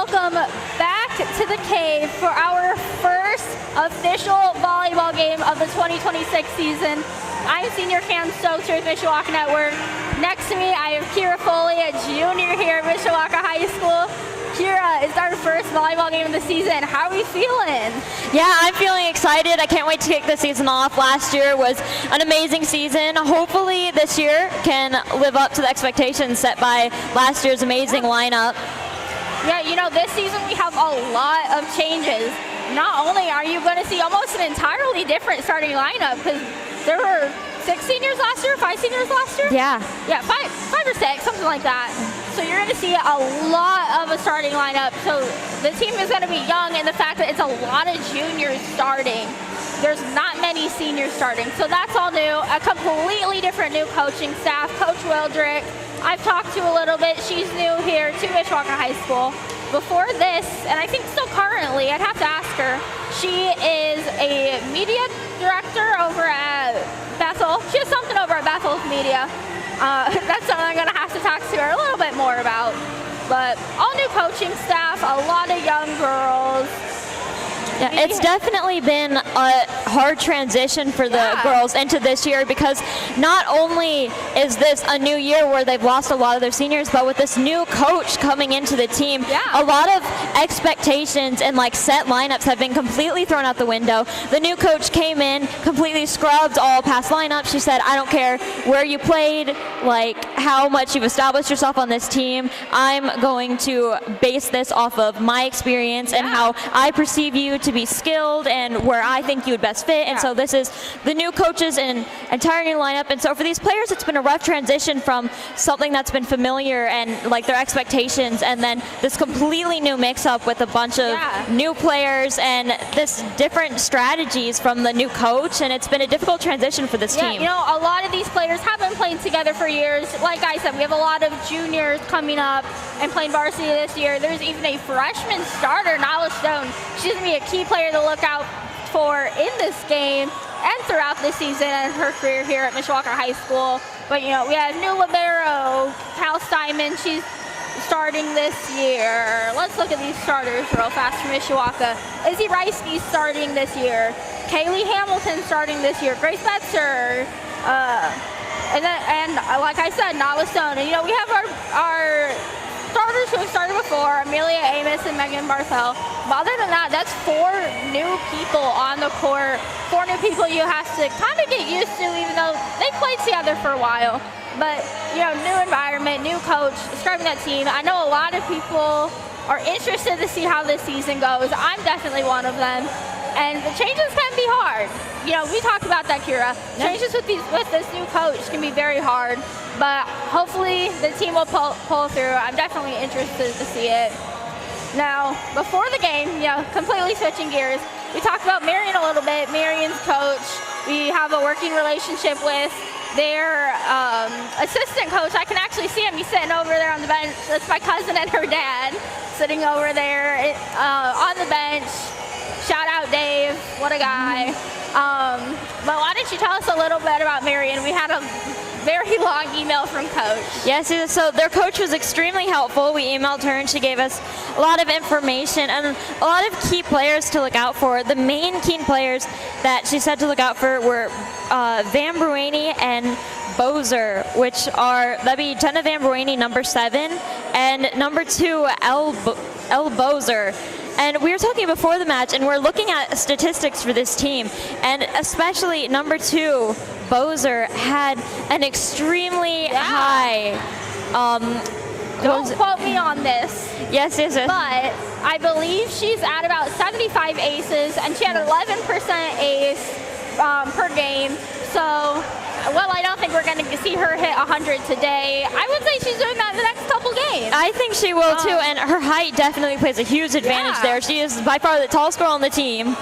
welcome back to the cave for our first official volleyball game of the 2026 season. I'm Senior Cam Stokes here with Mishawaka Network. Next to me, I have Kira Foley, a junior here at Mishawaka High School. Kira, it's our first volleyball game of the season. How are we feeling? Yeah, I'm feeling excited. I can't wait to kick the season off. Last year was an amazing season. Hopefully this year can live up to the expectations set by last year's amazing lineup. Yeah, you know, this season we have a lot of changes. Not only are you going to see almost an entirely different starting lineup, because there were 6 seniors last year, 5 seniors last year? Yeah. Yeah, five or 6, something like that. So you're going to see a lot of a starting lineup. So the team is going to be young, and the fact that it's a lot of juniors starting. There's not many seniors starting. So that's all new. A completely different new coaching staff. Coach Wildrick, I've talked to a little bit. She's new here to Mishawaka High School. Before this, and I think still currently, I'd have to ask her, she is a media director over at Bethel. She has something over at Bethel's media. That's something I'm going to have to talk to her a little bit more about. But all new coaching staff, a lot of young girls. Yeah, it's definitely been a hard transition for the girls into this year, because not only is this a new year where they've lost a lot of their seniors, but with this new coach coming into the team, a lot of expectations and like set lineups have been completely thrown out the window. The new coach came in, completely scrubbed all past lineups. She said, I don't care where you played, like how much you've established yourself on this team. I'm going to base this off of my experience and how I perceive you to be skilled and where I think you would best fit. And so this is the new coaches and entire new lineup. And so for these players, it's been a rough transition from something that's been familiar and like their expectations, and then this completely new mix-up with a bunch of new players and this different strategies from the new coach. And it's been a difficult transition for this team. You know, a lot of these players have been playing together for years. Like I said, we have a lot of juniors coming up and playing varsity this year. There's even a freshman starter, Nyla Stone. She's going to be a key player to look out for in this game and throughout the season and her career here at Mishawaka High School. But, you know, we have new libero, Cal Steinman. She's starting this year. Let's look at these starters real fast for Mishawaka. Izzy Reisky starting this year. Kaylee Hamilton starting this year. Grace Metzer. And like I said, Nyla Stone. And, you know, we have our starters who have started before, Amelia Amos and Megan Barthel. But other than that, that's 4 new people on the court. 4 new people you have to kind of get used to, even though they played together for a while. But, you know, new environment, new coach, describing that team. I know a lot of people are interested to see how this season goes. I'm definitely one of them. And the changes can be hard. You know, we talked about that, Kira. Changes with this new coach can be very hard, but hopefully the team will pull through. I'm definitely interested to see it. Now, before the game, you know, completely switching gears, we talked about Marian a little bit. Marian's coach, we have a working relationship with. Their assistant coach, I can actually see him. He's sitting over there on the bench. That's my cousin and her dad sitting over there on the bench. Shout out Dave, what a guy. But why don't you tell us a little bit about Marian? We had a very long email from Coach. Yes, so their coach was extremely helpful. We emailed her and she gave us a lot of information and a lot of key players to look out for. The main key players that she said to look out for were Van Bruini and Bozer, which are, that'd be Jenna Van Bruini, number 7, and number 2, El Bozer. And we were talking before the match, and we're looking at statistics for this team, and especially number 2, Bozer, had an extremely high. Don't quote me on this. Yes. But I believe she's at about 75 aces, and she had 11% ace per game. So, well, I don't think we're going to see her hit 100 today. I would say she's doing that in the next couple games. I think she will too, and her height definitely plays a huge advantage there. She is by far the tallest girl on the team.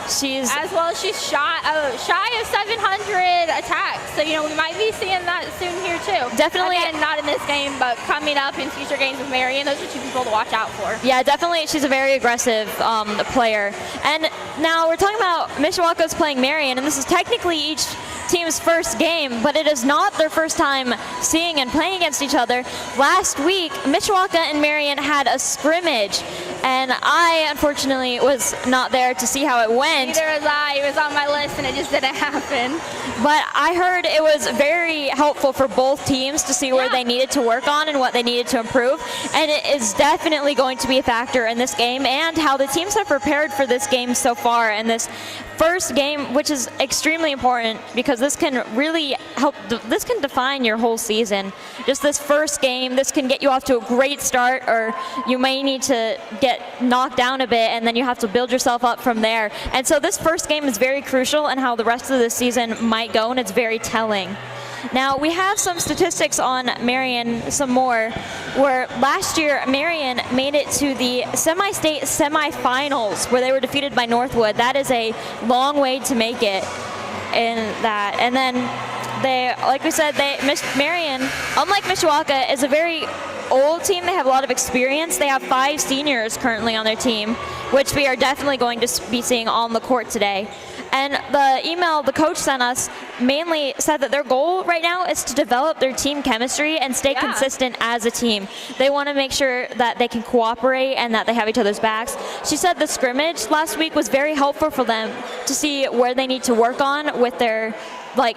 She's as well as she's shy of 700 attacks. So, you know, we might be seeing that soon here too. Definitely. Again, not in this game, but coming up in future games with Marian. Those are 2 people to watch out for. Yeah, definitely. She's a very aggressive player. And now we're talking about Mishawaka's playing Marian, and this is technically each team's first game, but it is not their first time seeing and playing against each other. Last week, Mishawaka and Marian had a scrimmage, and I unfortunately was not there to see how it went. Neither was I. It was on my list, and it just didn't happen. But I heard it was very helpful for both teams to see where they needed to work on and what they needed to improve. And it is definitely going to be a factor in this game and how the teams have prepared for this game so far. And this first game, which is extremely important because this can really help, this can define your whole season. Just this first game, this can get you off to a great start, or you may need to get knocked down a bit and then you have to build yourself up from there. And so this first game is very crucial in how the rest of the season might go, and it's very telling. Now, we have some statistics on Marian, some more, where last year Marian made it to the semi-state semifinals where they were defeated by Northwood. That is a long way to make it in that. And then they, like we said, Marian, unlike Mishawaka, is a very old team. They have a lot of experience. They have 5 seniors currently on their team, which we are definitely going to be seeing on the court today. And the email the coach sent us mainly said that their goal right now is to develop their team chemistry and stay consistent as a team. They want to make sure that they can cooperate and that they have each other's backs. She said the scrimmage last week was very helpful for them to see where they need to work on with their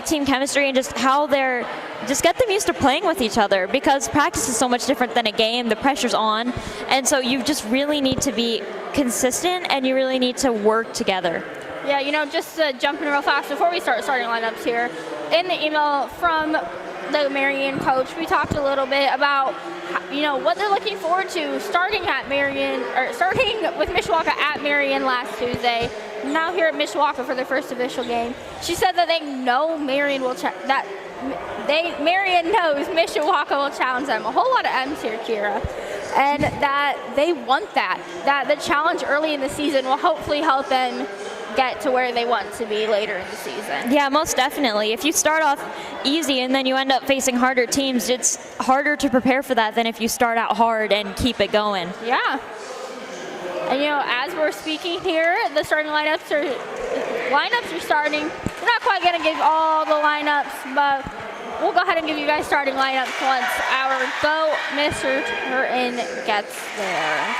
team chemistry and just how they're, just get them used to playing with each other, because practice is so much different than a game. The pressure's on, and so you just really need to be consistent and you really need to work together. Yeah, just jumping real fast before we start starting lineups here. In the email from the Marian coach, we talked a little bit about, what they're looking forward to starting with Mishawaka at Marian last Tuesday. Now here at Mishawaka for their first official game. She said that they know Marian knows Mishawaka will challenge them. A whole lot of M's here, Kira. And that they want that the challenge early in the season will hopefully help them get to where they want to be later in the season. Yeah, most definitely. If you start off easy and then you end up facing harder teams, it's harder to prepare for that than if you start out hard and keep it going. Yeah. And as we're speaking here, the starting lineups are starting. We're not quite going to give all the lineups, but we'll go ahead and give you guys starting lineups once our Go Mr. Turton gets there.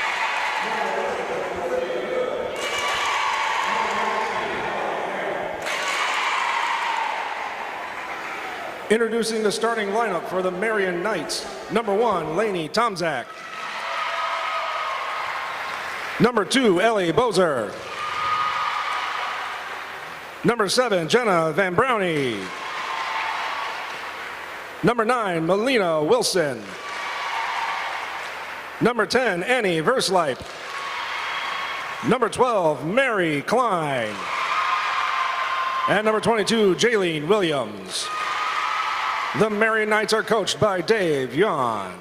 Introducing the starting lineup for the Marian Knights. Number 1, Lainey Tomzak. Number 2, Ellie Bozer. Number 7, Jenna Van Brownie. Number 9, Melina Wilson. Number 10, Annie Versleip. Number 12, Mary Klein. And number 22, Jaylene Williams. The Marian Knights are coached by Dave Yon.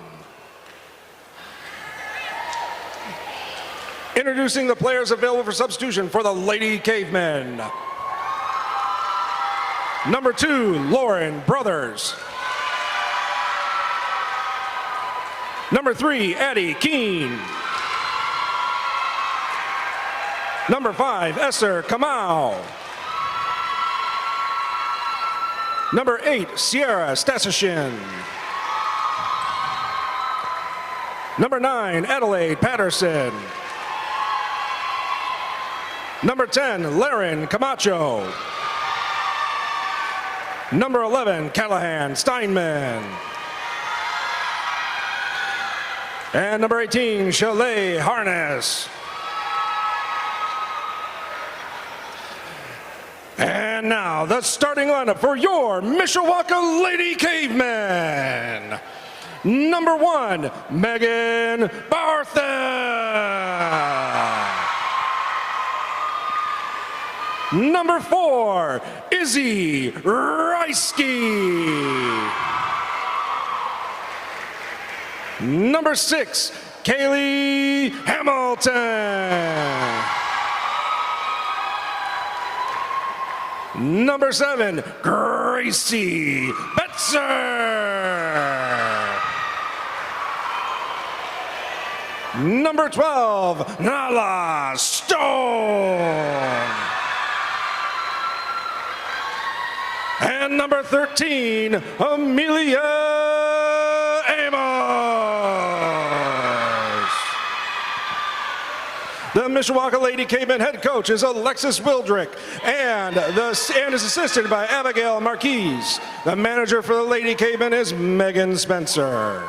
Introducing the players available for substitution for the Lady Cavemen. Number 2, Lauren Brothers. Number 3, Addie Keene. Number 5, Esther Kamau. Number 8, Sierra Stasishin. Number 9, Adelaide Patterson. Number 10, Laren Camacho. Number 11, Callahan Steinman. And number 18, Chalet Harness. And now, the starting lineup for your Mishawaka Lady Cavemen. Number 1, Megan Bartha. Number 4, Izzy Reisky. Number 6, Kaylee Hamilton. Number 7, Gracie Betzer. Number 12, Nala Stone. And And number 13, Amelia Amos. The Mishawaka Lady Cavemen head coach is Alexis Wildrick and is assisted by Abigail Marquise. The manager for the Lady Cavemen is Megan Spencer.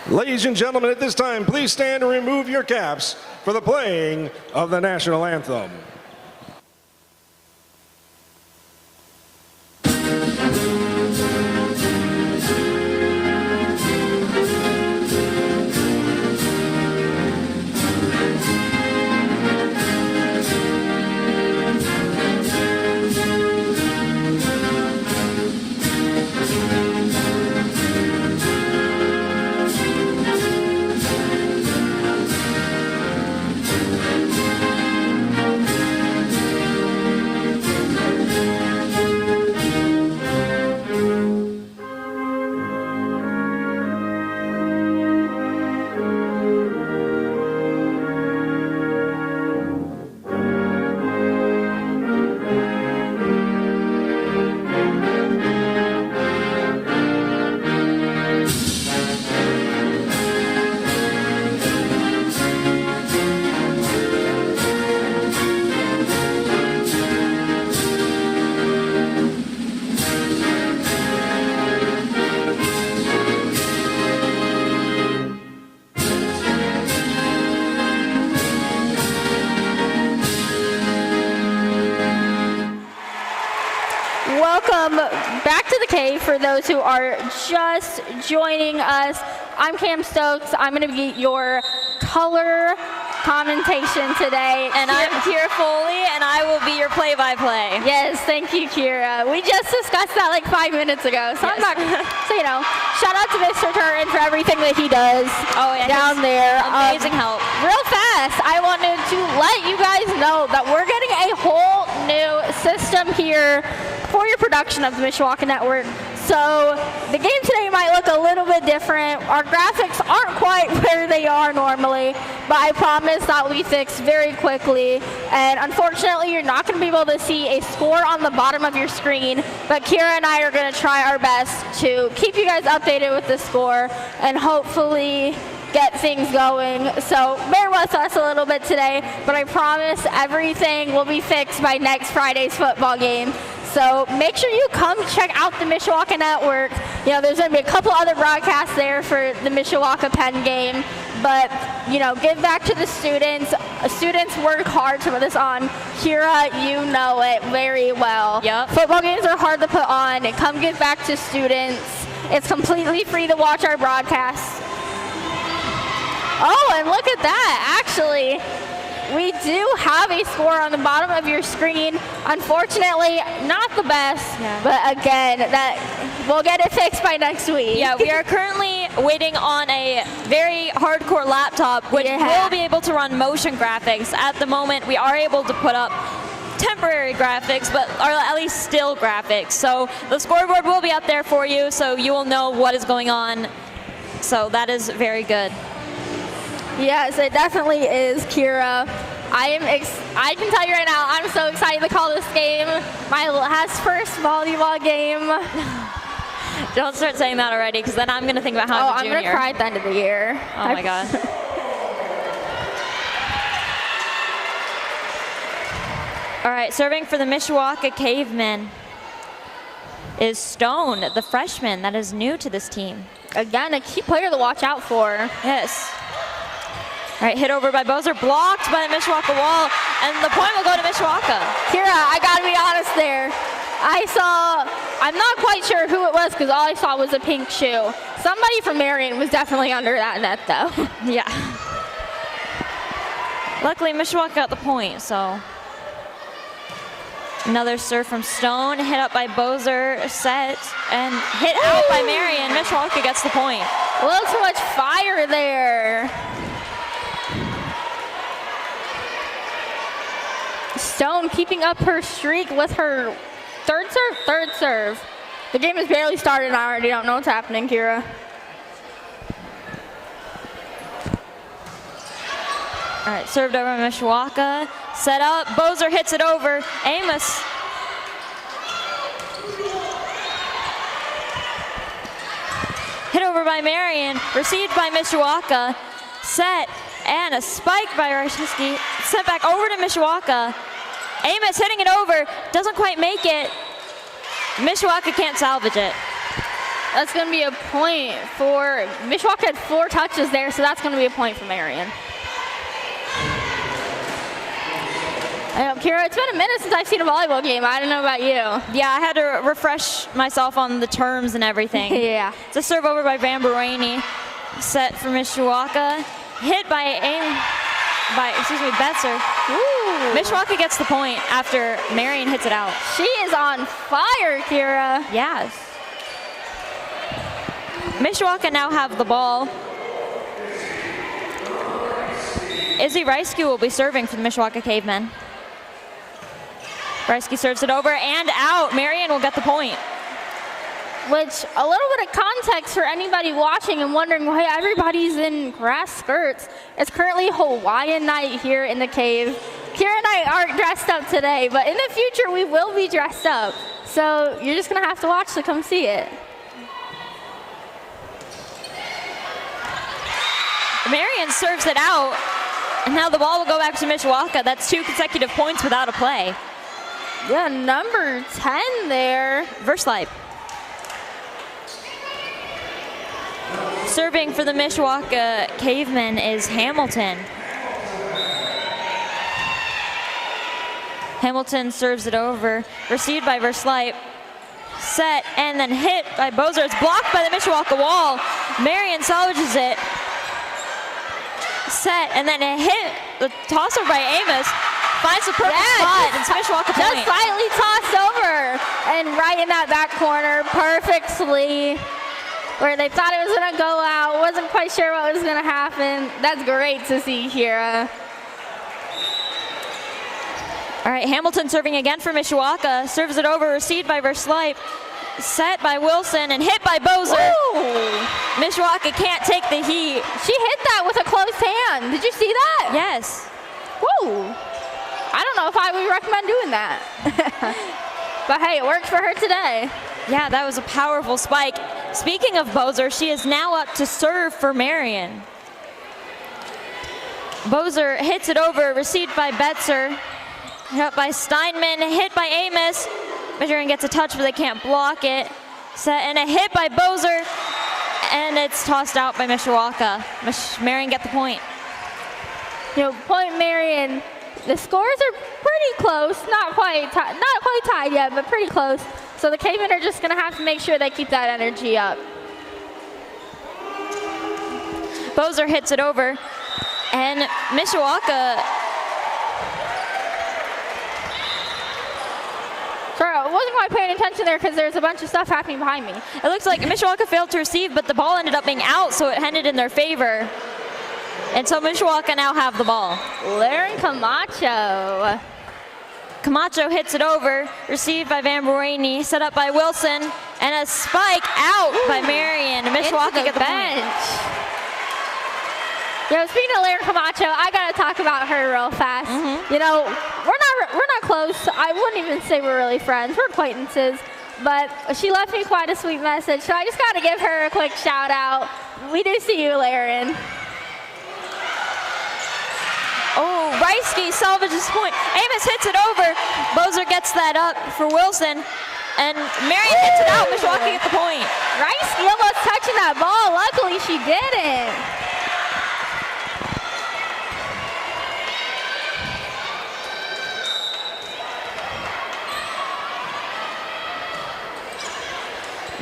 Ladies and gentlemen, at this time, please stand and remove your caps for the playing of the national anthem. Welcome back to the cave for those who are just joining us. I'm Cam Stokes. I'm going to be your color commentation today. And I'm Kira Foley, and I will be your play-by-play. Yes, thank you, Kira. We just discussed that like 5 minutes ago, so I'm not, so shout out to Mr. Turton for everything that he does down there. Amazing help. Real fast, I wanted to let you guys know that we're getting a whole new system here for your production of the Mishawaka Network. So the game today might look a little bit different. Our graphics aren't quite where they are normally, but I promise that will be fixed very quickly. And unfortunately, you're not going to be able to see a score on the bottom of your screen, but Kira and I are going to try our best to keep you guys updated with the score and hopefully get things going. So bear with us a little bit today, but I promise everything will be fixed by next Friday's football game. So make sure you come check out the Mishawaka Network. There's going to be a couple other broadcasts there for the Mishawaka Penn game. But, give back to the students. Students work hard to put this on. Kira, you know it very well. Yep. Football games are hard to put on. And come give back to students. It's completely free to watch our broadcasts. Oh, and look at that. Actually, we do have a score on the bottom of your screen. Unfortunately, not the best, but again, we'll get it fixed by next week. Yeah, we are currently waiting on a very hardcore laptop, which will be able to run motion graphics. At the moment, we are able to put up temporary graphics, but or at least still graphics. So the scoreboard will be up there for you, so you will know what is going on. So that is very good. Yes, it definitely is, Kira. I can tell you right now, I'm so excited to call this game my last first volleyball game. Don't start saying that already, because then I'm going to think about how I'm a junior. I'm going to cry at the end of the year. Oh my God. All right, serving for the Mishawaka Cavemen is Stone, the freshman that is new to this team. Again, a key player to watch out for. Yes. All right, hit over by Bozer, blocked by the Mishawaka wall, and the point will go to Mishawaka. Kira, I gotta be honest there. I'm not quite sure who it was because all I saw was a pink shoe. Somebody from Marian was definitely under that net though. Yeah. Luckily, Mishawaka got the point, so. Another serve from Stone, hit up by Bozer, set, and hit out by Marian. Mishawaka gets the point. A little too much fire there. Stone keeping up her streak with her third serve. The game has barely started and I already don't know what's happening, Kira. All right, served over Mishawaka. Set up. Bozer hits it over. Amos. Hit over by Marian. Received by Mishawaka. Set. And a spike by Rashevsky. Sent back over to Mishawaka. Amos hitting it over. Doesn't quite make it. Mishawaka can't salvage it. That's going to be a point for, Mishawaka had 4 touches there, so that's going to be a point for Marian. Kira, it's been a minute since I've seen a volleyball game. I don't know about you. Yeah, I had to refresh myself on the terms and everything. Yeah. It's a serve over by Van Buraney. Set for Mishawaka. Hit by Betzer. Ooh. Mishawaka gets the point after Marian hits it out. She is on fire, Kira. Yes. Mishawaka now have the ball. Izzy Reisky will be serving for the Mishawaka Cavemen. Reisky serves it over and out. Marian will get the point. Which, a little bit of context for anybody watching and wondering why everybody's in grass skirts. It's currently Hawaiian night here in the cave. Kira and I aren't dressed up today, but in the future we will be dressed up. So you're just going to have to watch to come see it. Marian serves it out, and now the ball will go back to Mishawaka. That's 2 consecutive points without a play. Yeah, number 10 there. Versleip. Serving for the Mishawaka Cavemen is Hamilton. Hamilton serves it over. Received by Versleip. Set and then hit by Bozer. It's blocked by the Mishawaka wall. Marian salvages it. Set and then a hit. The toss over by Amos. Finds the perfect spot. It's Mishawaka point. Just slightly tossed over and right in that back corner perfectly. Where they thought it was going to go out, wasn't quite sure what was going to happen. That's great to see, Kira. All right, Hamilton serving again for Mishawaka. Serves it over, received by Versleip. Set by Wilson and hit by Bozer. Ooh. Mishawaka can't take the heat. She hit that with a closed hand. Did you see that? Yes. Woo. I don't know if I would recommend doing that. But hey, it worked for her today. Yeah, that was a powerful spike. Speaking of Bozer, she is now up to serve for Marian. Bozer hits it over, received by Betzer. Hit up by Steinman, hit by Amos. Marian gets a touch, but they can't block it. Set and a hit by Bozer, and it's tossed out by Mishawaka. Marian get the point. Point Marian. The scores are pretty close, not quite tied yet, but pretty close. So the Cavemen are just going to have to make sure they keep that energy up. Bozer hits it over, and Mishawaka. Sorry, I wasn't quite paying attention there because there's a bunch of stuff happening behind me. It looks like Mishawaka failed to receive, but the ball ended up being out, so it ended in their favor. And so Mishawaka now have the ball. Lauren Camacho. Camacho hits it over, received by Van Buraney, set up by Wilson, and a spike out by Marian. Mishawaka get the point. Speaking of Lauren Camacho, I gotta talk about her real fast. We're not close. I wouldn't even say we're really friends. We're acquaintances. But she left me quite a sweet message, so I just gotta give her a quick shout out. We do see you, Lauren. Oh, Reisky salvages point. Amos hits it over. Bozer gets that up for Wilson. And Marian hits it out. Mishawaka get the point. Reisky almost touching that ball. Luckily, she didn't.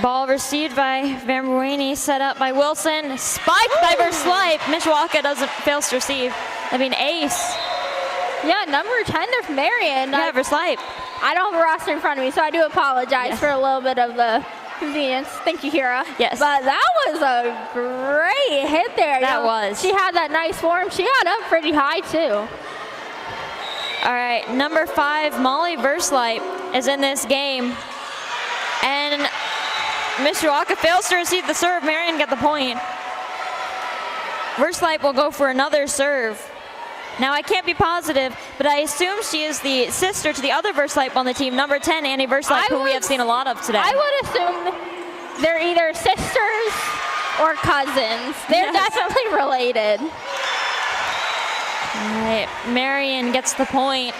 Ball received by Van Buraney, set up by Wilson. Spiked by Versleip. Mishawaka fails to receive. Ace. Yeah, number 10 there for Marian. Yeah, Versleip. I don't have a roster in front of me, so I do apologize for a little bit of the convenience. Thank you, Kira. Yes. But that was a great hit there. That was. She had that nice form. She got up pretty high, too. All right, number 5, Molly Versleip is in this game. And Mishawaka fails to receive the serve. Marian got the point. Versleip will go for another serve. Now, I can't be positive, but I assume she is the sister to the other Verslipe on the team, number 10, Annie Verslipe, who we have seen a lot of today. I would assume they're either sisters or cousins. They're definitely related. All right, Marian gets the point.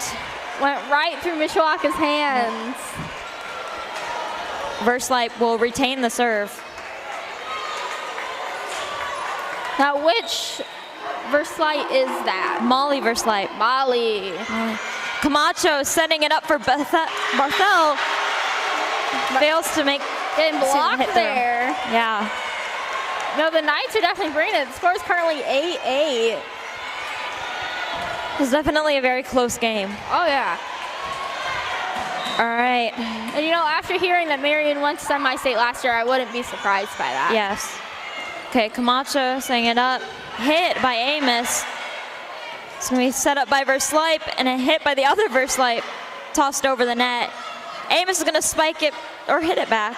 Went right through Mishawaka's hands. Verslipe will retain the serve. Now, which Verslipe is that? Molly Verslipe. Molly. Camacho setting it up for Barthel. Fails to make Getting blocked there. Yeah. No, the Knights are definitely bringing it. The score is currently 8-8. It's definitely a very close game. Oh, yeah. All right. And, you know, after hearing that Marian went to semi-state last year, I wouldn't be surprised by that. Yes. Okay, Camacho setting it up. Hit by Amos. It's going to be set up by Verslipe, and a hit by the other Verslipe. Tossed over the net. Amos is going to spike it or hit it back.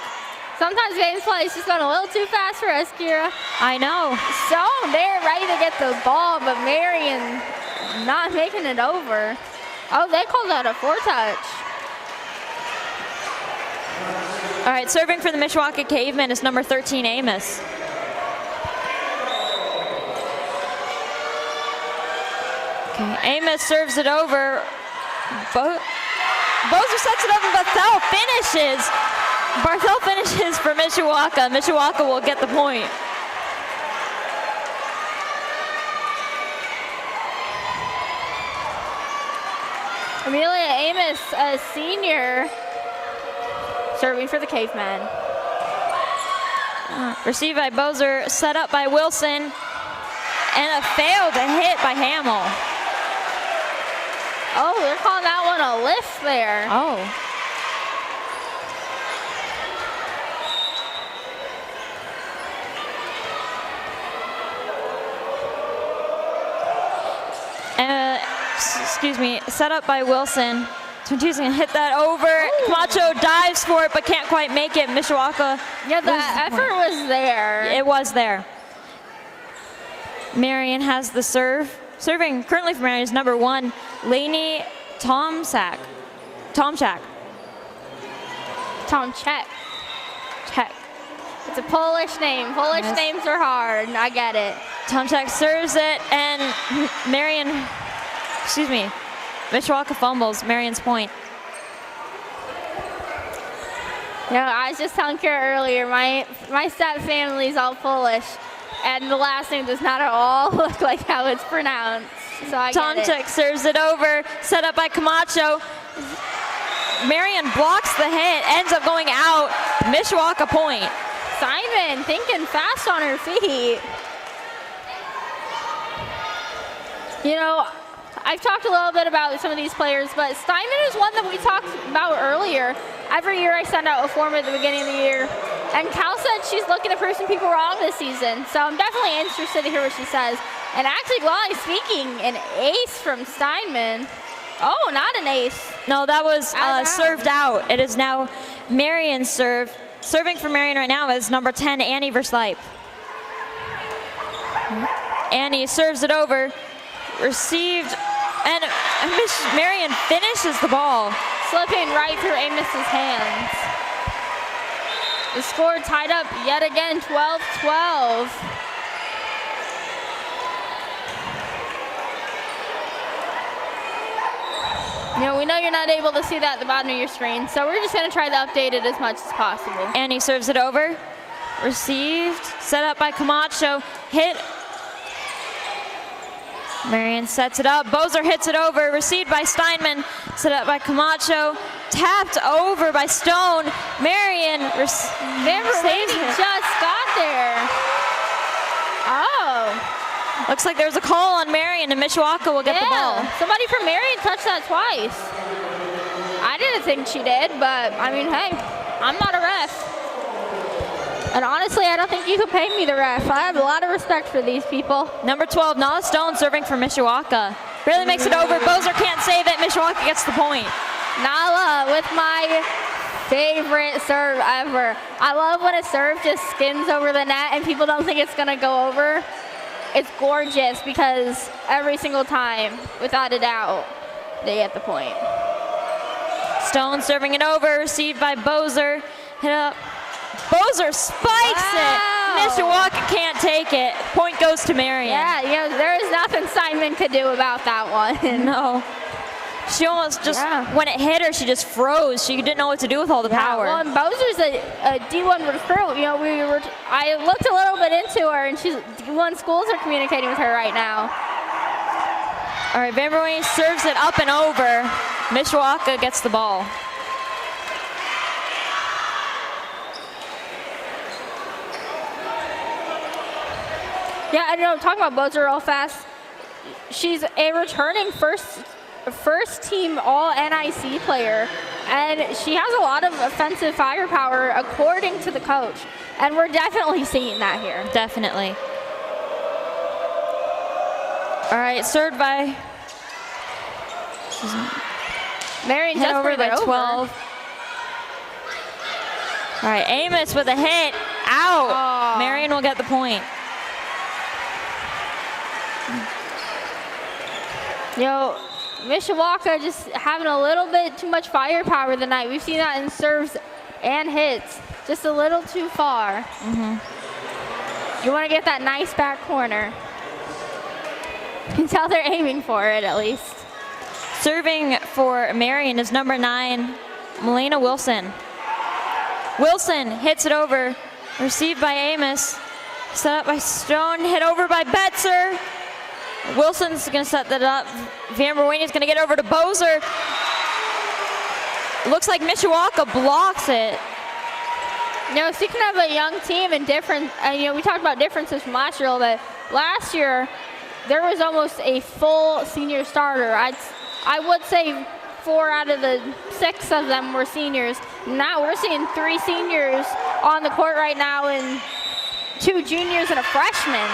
Sometimes gameplay is just going a little too fast for us, Kira. I know. So they're ready to get the ball, but Marian not making it over. Oh, they called that a foretouch. All right, serving for the Mishawaka Cavemen is number 13, Amos. Okay, Amos serves it over. Bozer sets it up and Barthel finishes. Barthel finishes for Mishawaka. Mishawaka will get the point. Amelia Amos, a senior, serving for the Cavemen. Received by Bozer, set up by Wilson, and a failed hit by Hamill. Oh, they're calling that one a lift there. Oh. Excuse me, set up by Wilson. Twintusing hit that over. Ooh. Camacho dives for it, but can't quite make it. Mishawaka. Yeah, the effort was there. It was there. Marian has the serve. Serving currently for Marian is number 1, Lainey Tomczak. Tomczak. Check. It's a Polish name. Polish names are hard. I get it. Tomczak serves it, and Mishawaka fumbles. Marian's point. You know, I was just telling Kara earlier, my step family's all Polish, and the last name does not at all look like how it's pronounced. So I get it. Tomczak serves it over, set up by Camacho. Marian blocks the hit, ends up going out. Mishawaka point. Simon thinking fast on her feet. You know, I've talked a little bit about some of these players, but Steinman is one that we talked about earlier. Every year I send out a form at the beginning of the year, and Cal said she's looking to prove some people wrong this season, so I'm definitely interested to hear what she says. And actually, while I'm speaking, an ace from Steinman. Oh, not an ace. No, that was served out. It is now Marian's serve. Serving for Marian right now is number 10, Annie Verslipe. Annie serves it over, received, and Marian finishes the ball. Slipping right through Amos's hands. The score tied up yet again, 12-12. You know, we know you're not able to see that at the bottom of your screen, so we're just going to try to update it as much as possible. Annie serves it over. Received, set up by Camacho, hit. Marian sets it up. Bozer hits it over, received by Steinman, set up by Camacho, tapped over by Stone. Marian saves it. Just got there. Oh. Looks like there's a call on Marian, and Mishawaka will get the ball. Somebody from Marian touched that twice. I didn't think she did, but I mean, hey, I'm not a ref. And honestly, I don't think you could pay me the ref. I have a lot of respect for these people. Number 12, Nala Stone serving for Mishawaka. Really makes it over. Bozer can't save it. Mishawaka gets the point. Nala with my favorite serve ever. I love when a serve just skins over the net and people don't think it's going to go over. it's gorgeous because every single time, without a doubt, they get the point. Stone serving it over, received by Bozer. Hit up. Bozer spikes it. Mishawaka can't take it. Point goes to Marian. Yeah, there is nothing Simon could do about that one. No. She almost just, when it hit her, she just froze. She didn't know what to do with all the power. Well, and Bozer's a D1 recruit. I looked a little bit into her, and D1 schools are communicating with her right now. All right, Van Berwijn serves it up and over. Mishawaka gets the ball. Yeah, I know, talking about Bozer real fast, she's a returning first team all NIC player, and she has a lot of offensive firepower according to the coach, and we're definitely seeing that here. Definitely. All right, served by Marian just over by 12. All right, Amos with a hit. Out. Marian will get the point. Mishawaka just having a little bit too much firepower tonight. We've seen that in serves and hits. Just a little too far. You want to get that nice back corner. You can tell they're aiming for it at least. Serving for Marian is number 9, Melina Wilson. Wilson hits it over. Received by Amos. Set up by Stone. Hit over by Betzer. Wilson's going to set that up. Van Berwijn is going to get over to Bozer. Looks like Mishawaka blocks it. Speaking of a young team and different, we talked about differences from last year a little bit. Last year, there was almost a full senior starter. I would say 4 out of the 6 of them were seniors. Now we're seeing 3 seniors on the court right now and 2 juniors and a freshman.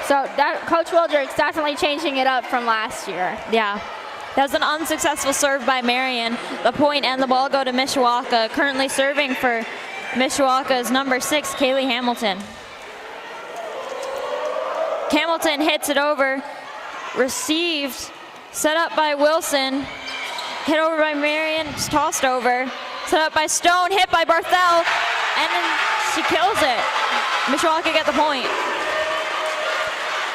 So Coach Wildrick's definitely changing it up from last year. Yeah. That was an unsuccessful serve by Marian. The point and the ball go to Mishawaka. Currently serving for Mishawaka is number 6, Kaylee Hamilton. Hamilton hits it over. Received. Set up by Wilson. Hit over by Marian. Just tossed over. Set up by Stone. Hit by Barthel. And then she kills it. Mishawaka get the point.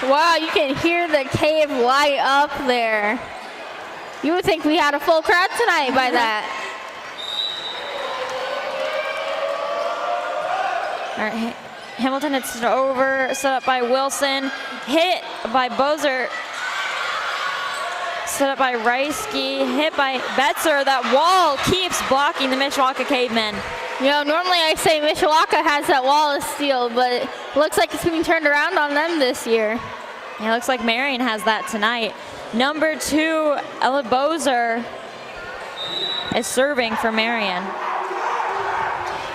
Wow, you can hear the cave light up there. You would think we had a full crowd tonight by that. All right, Hamilton hits it over, set up by Wilson, hit by Bozer, set up by Reisky, hit by Betzer. That wall keeps blocking the Mishawaka Cavemen. Normally I say Mishawaka has that wall of steel, but it looks like it's being turned around on them this year. Yeah, it looks like Marian has that tonight. Number 2, Ella Bozer is serving for Marian.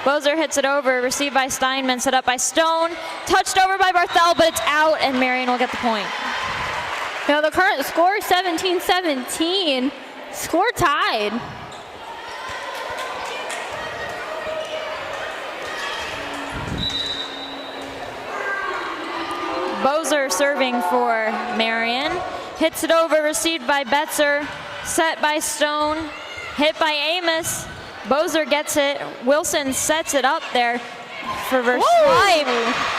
Bozer hits it over, received by Steinman, set up by Stone, touched over by Barthel, but it's out, and Marian will get the point. The current score is 17-17. Score tied. Bozer serving for Marian. Hits it over, received by Betzer, set by Stone, hit by Amos. Bozer gets it. Wilson sets it up there for Verslipe,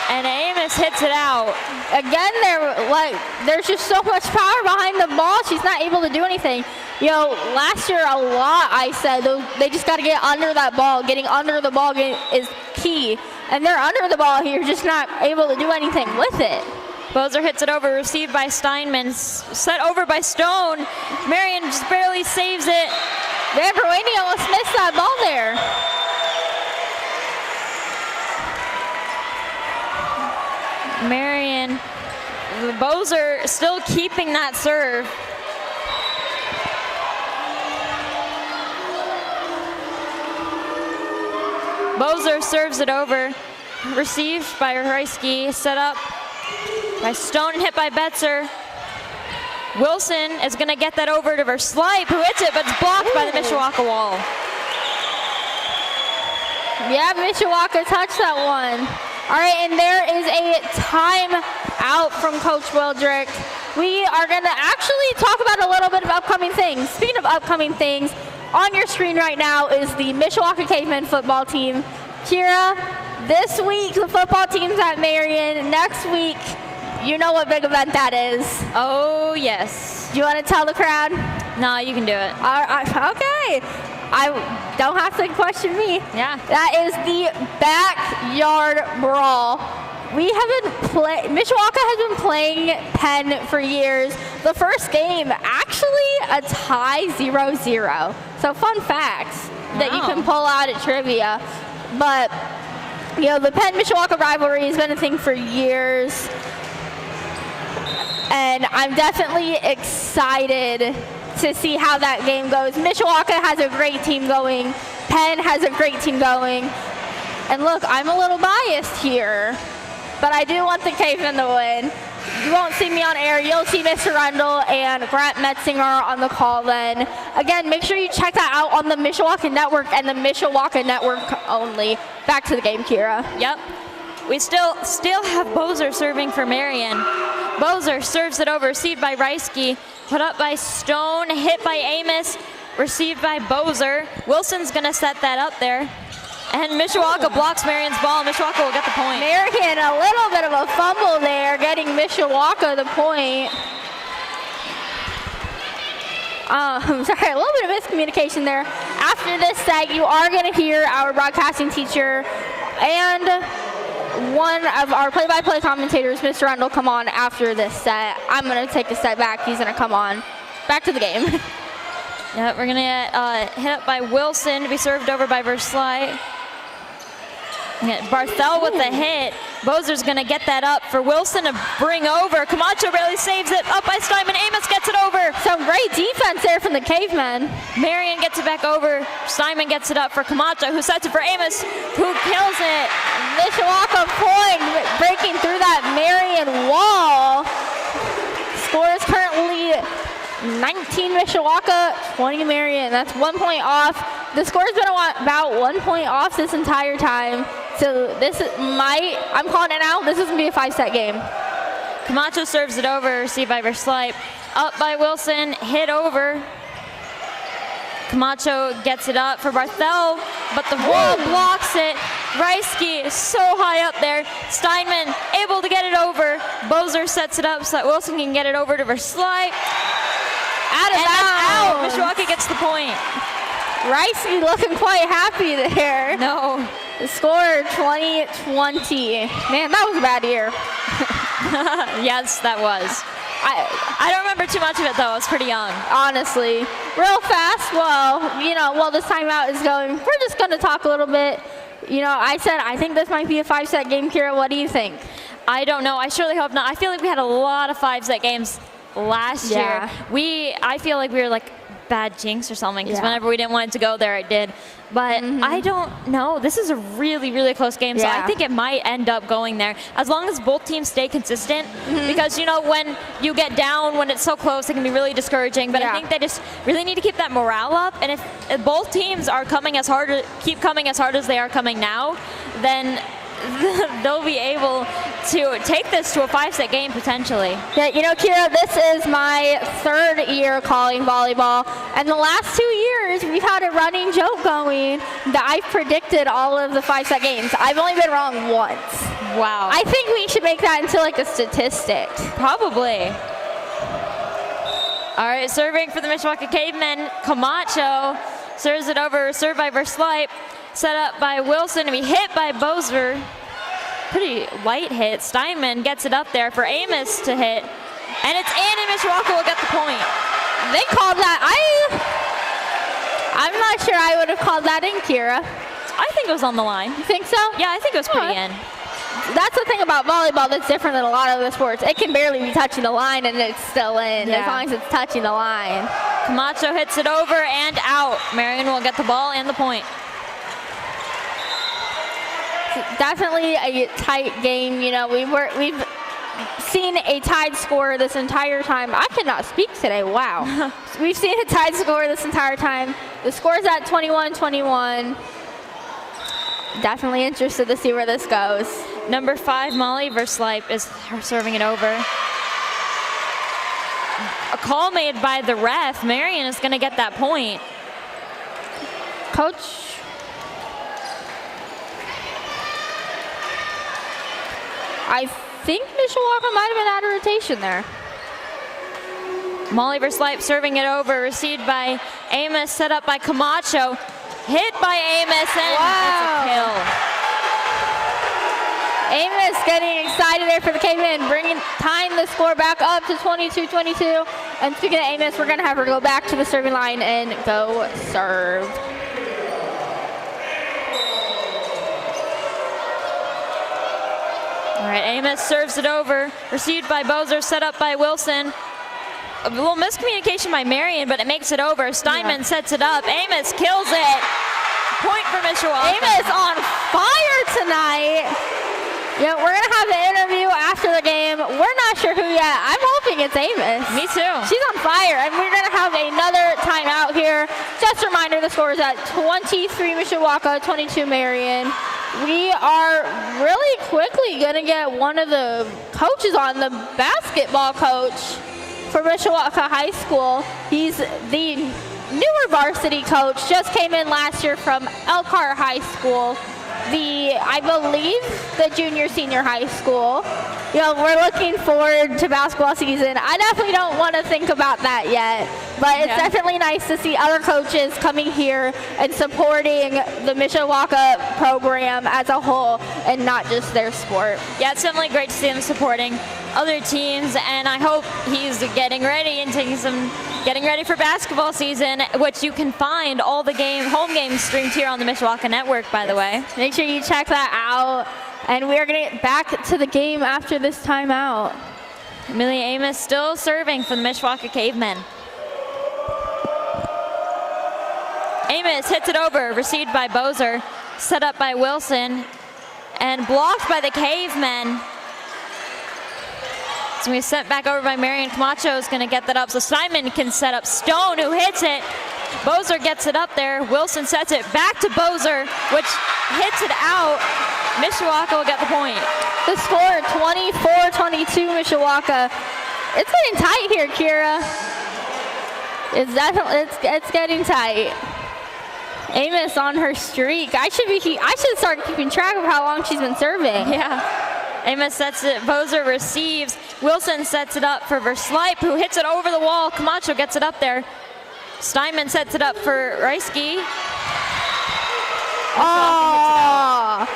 and Amos hits it out. Again, there's just so much power behind the ball. She's not able to do anything. Last year a lot I said they just got to get under that ball. Getting under the ball is key. And they're under the ball here, just not able to do anything with it. Bozer hits it over, received by Steinman, set over by Stone. Marian just barely saves it. Van Berwijn almost missed that ball there. Marian, Bozer still keeping that serve. Bozer serves it over, received by Reisky, set up by Stone and hit by Betzer. Wilson is going to get that over to Verslipe, who hits it, but it's blocked by the Mishawaka wall. Yeah, Mishawaka touched that one. All right, and there is a time out from Coach Wildrick. We are going to actually talk about a little bit of upcoming things. Speaking of upcoming things, on your screen right now is the Mishawaka Cavemen football team. Kira, this week the football team's at Marian. Next week, you know what big event that is. Oh, yes. Do you want to tell the crowd? No, you can do it. Okay. I don't have to question me. Yeah. That is the backyard brawl. Mishawaka has been playing Penn for years. The first game, actually a tie 0-0. So fun facts that you can pull out at trivia. But, you know, the Penn-Mishawaka rivalry has been a thing for years. And I'm definitely excited to see how that game goes. Mishawaka has a great team going. Penn has a great team going. And look, I'm a little biased here, but I do want the Cavemen to win. You won't see me on air. You'll see Mr. Rundle and Grant Metzinger on the call then. Again, make sure you check that out on the Mishawaka Network and the Mishawaka Network only. Back to the game, Kira. Yep. We still have Bozer serving for Marian. Bozer serves it over, received by Reisky, put up by Stone, hit by Amos, received by Bozer. Wilson's gonna set that up there. And Mishawaka blocks Marian's ball. Mishawaka will get the point. Marian, a little bit of a fumble there, getting Mishawaka the point. Sorry, a little bit of miscommunication there. After this set, you are gonna hear our broadcasting teacher and one of our play-by-play commentators, Mr. Rundle, come on after this set. I'm going to take a step back. He's going to come on. Back to the game. Yeah, we're going to get hit up by Wilson to be served over by Versley. Barthel with the hit. Bozer's going to get that up for Wilson to bring over. Camacho barely saves it. Up by Steinman. Amos gets it over. Some great defense there from the Cavemen. Marian gets it back over. Steinman gets it up for Camacho, who sets it for Amos, who kills it. Mishawaka point, breaking through that Marian wall. Score is currently 19 Mishawaka, 20 Marian. That's 1 point off. The score's been about 1 point off this entire time. So I'm calling it now, this is going to be a 5-set game. Camacho serves it over, received by Verslipe. Up by Wilson, hit over. Camacho gets it up for Barthel, but the wall blocks it. Reisky is so high up there. Steinman able to get it over. Bozer sets it up so that Wilson can get it over to Verslipe. Out of bounds. Mishawaka gets the point. Reisky looking quite happy there. No. The score 20-20. Man, that was a bad year. Yes, that was. I don't remember too much of it though. I was pretty young. Honestly. Real fast, while this timeout is going, we're just going to talk a little bit. You know, I said I think this might be a 5-set game, Kira. What do you think? I don't know. I surely hope not. I feel like we had a lot of 5-set games last year. I feel like we were like bad jinx or something, because whenever we didn't want it to go there, it did. But I don't know. This is a really, really close game, so I think it might end up going there, as long as both teams stay consistent. Because, you know, when you get down, when it's so close, it can be really discouraging. But I think they just really need to keep that morale up. And if both teams are keep coming as hard as they are coming now, then they'll be able to take this to a 5-set game potentially. Yeah, you know, Kira, this is my 3rd year calling volleyball, and the last 2 years we've had a running joke going that I've predicted all of the 5-set games. I've only been wrong once. Wow. I think we should make that into like a statistic. Probably. All right, serving for the Mishawaka Cavemen, Camacho serves it over, served by Verslipe. Set up by Wilson to be hit by Bozer. Pretty light hit. Steinman gets it up there for Amos to hit. And it's in, and Mishawaka will get the point. They called that. I'm not sure I would have called that in, Kira. I think it was on the line. You think so? Yeah, I think it was pretty in. That's the thing about volleyball that's different than a lot of other sports. It can barely be touching the line and it's still in, as long as it's touching the line. Camacho hits it over and out. Marian will get the ball and the point. Definitely a tight game. You know, we've seen a tied score this entire time. I cannot speak today. Wow. We've seen a tied score this entire time. The score's at 21-21. Definitely interested to see where this goes. Number 5, Molly Versleip, is serving it over. A call made by the ref. Marian is going to get that point. Coach. I think Mishawaka might have been out of rotation there. Molly Versleip serving it over, received by Amos, set up by Camacho, hit by Amos, and that's a kill. Amos getting excited there for the Cavemen, tying the score back up to 22-22. And speaking of Amos, we're gonna have her go back to the serving line and go serve. All right, Amos serves it over, received by Bozer, set up by Wilson. A little miscommunication by Marian, but it makes it over. Steinman sets it up. Amos kills it. Point for Mishawaka. Amos on fire tonight. Yeah, we're gonna have an interview after the game. We're not sure who yet. I'm hoping it's Amos. Me too. She's on fire, and we're gonna have another timeout here. Just a reminder, the score is at 23 Mishawaka, 22 Marian. We are really quickly gonna get one of the coaches on, the basketball coach for Mishawaka High School. He's the newer varsity coach, just came in last year from Elkhart High School. I believe the junior senior high school. You know, we're looking forward to basketball season. I definitely don't want to think about that yet, but it's definitely nice to see other coaches coming here and supporting the Mishawaka program as a whole and not just their sport. Yeah, it's definitely great to see him supporting other teams, and I hope he's getting ready and getting ready for basketball season, which you can find all the home games streamed here on the Mishawaka Network, by the way. Make sure you check that out. And we are going to get back to the game after this timeout. Amelia Amos still serving for the Mishawaka Cavemen. Amos hits it over, received by Bozer, set up by Wilson, and blocked by the Cavemen. It's going to be sent back over by Marian. Camacho is going to get that up, so Simon can set up Stone, who hits it. Bozer gets it up there. Wilson sets it back to Bozer, which hits it out. Mishawaka will get the point. The score, 24-22 Mishawaka. It's getting tight here, Kira. It's definitely, it's getting tight. Amos on her streak. I should start keeping track of how long she's been serving. Yeah. Amos sets it, Bozer receives. Wilson sets it up for Versleip, who hits it over the wall. Camacho gets it up there. Steinman sets it up for Reisky. Oh,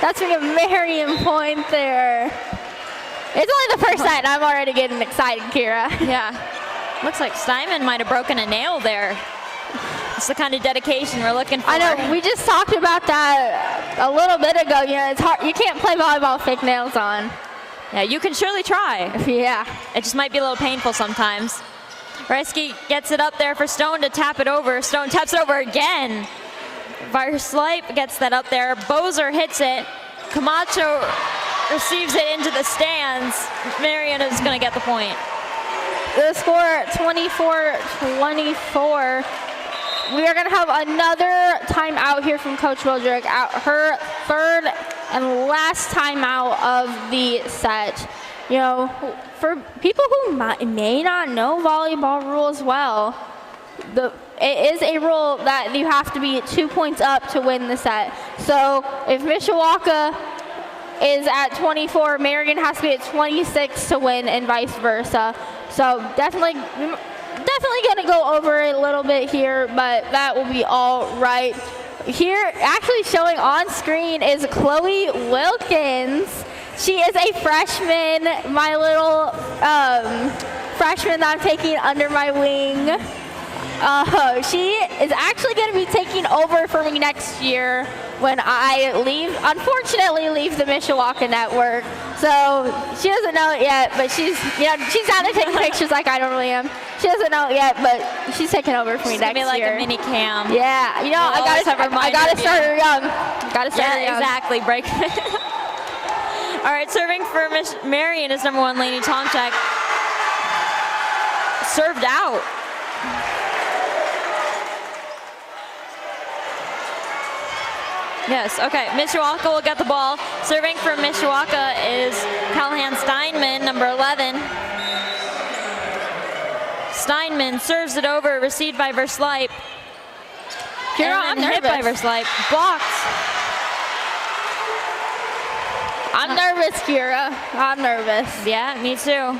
that's a Marian point there. It's only the first set, and I'm already getting excited, Kira. Yeah. Looks like Steinman might have broken a nail there. It's the kind of dedication we're looking for. I know, we just talked about that a little bit ago. You know, it's hard. You can't play volleyball with fake nails on. Yeah, you can surely try. Yeah. It just might be a little painful sometimes. Reisky gets it up there for Stone to tap it over. Stone taps it over again. Versleip gets that up there. Bozer hits it. Camacho receives it into the stands. Marian is going to get the point. The score, 24-24. We are going to have another timeout here from Coach Wildrick, her third and last timeout of the set. You know, for people who may not know volleyball rules well, it is a rule that you have to be 2 points up to win the set. So if Mishawaka is at 24, Marian has to be at 26 to win, and vice versa. So definitely going to go over it a little bit here, but that will be all right. Here, actually showing on screen is Chloe Wilkins. She is a freshman, my little freshman that I'm taking under my wing. She is actually going to be taking over for me next year when I unfortunately leave the Mishawaka Network. So she doesn't know it yet, but she's down there taking pictures like I normally am. She doesn't know it yet, but she's taking over for me next year. She's like a mini cam. Yeah, you know, I gotta start her young. Gotta start her young. Exactly. Break. All right, serving for Marian is number 1, Lainey Tomchak. Served out. Yes, okay. Mishawaka will get the ball. Serving for Mishawaka is Callahan Steinman, number 11. Steinman serves it over, received by Versleip. Kira, I'm hit by nervous. Versleip. Blocked. I'm nervous, Kira. I'm nervous. Yeah, me too.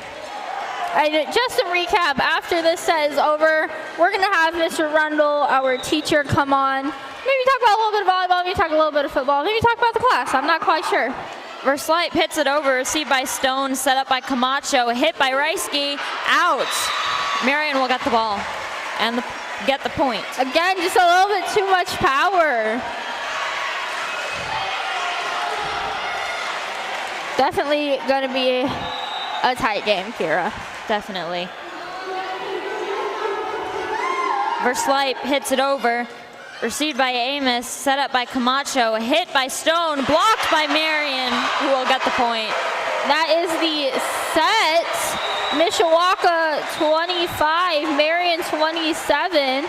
Just to recap, after this set is over, we're going to have Mr. Rundle, our teacher, come on. Maybe talk about a little bit of volleyball, maybe talk a little bit of football, maybe talk about the class. I'm not quite sure. Versleip hits it over, received by Stone, set up by Camacho, hit by Reisky, out. Marian will get the ball and get the point. Again, just a little bit too much power. Definitely going to be a tight game, Kira. Definitely. Versleip hits it over. Received by Amos, set up by Camacho, hit by Stone, blocked by Marian, who will get the point. That is the set. Mishawaka 25, Marian 27.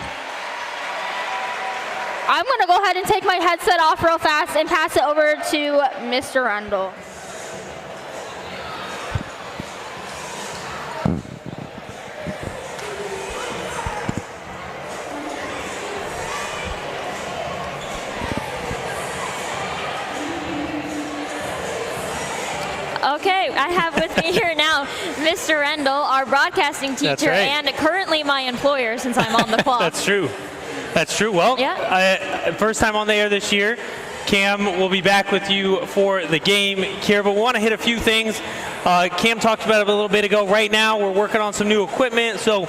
I'm going to go ahead and take my headset off real fast and pass it over to Mr. Rundle. Okay, I have with me here now Mr. Rendell, our broadcasting teacher, and currently my employer since I'm on the clock. That's true. That's true. Well, first time on the air this year. Cam will be back with you for the game here, but we want to hit a few things. Cam talked about it a little bit ago. Right now, we're working on some new equipment, so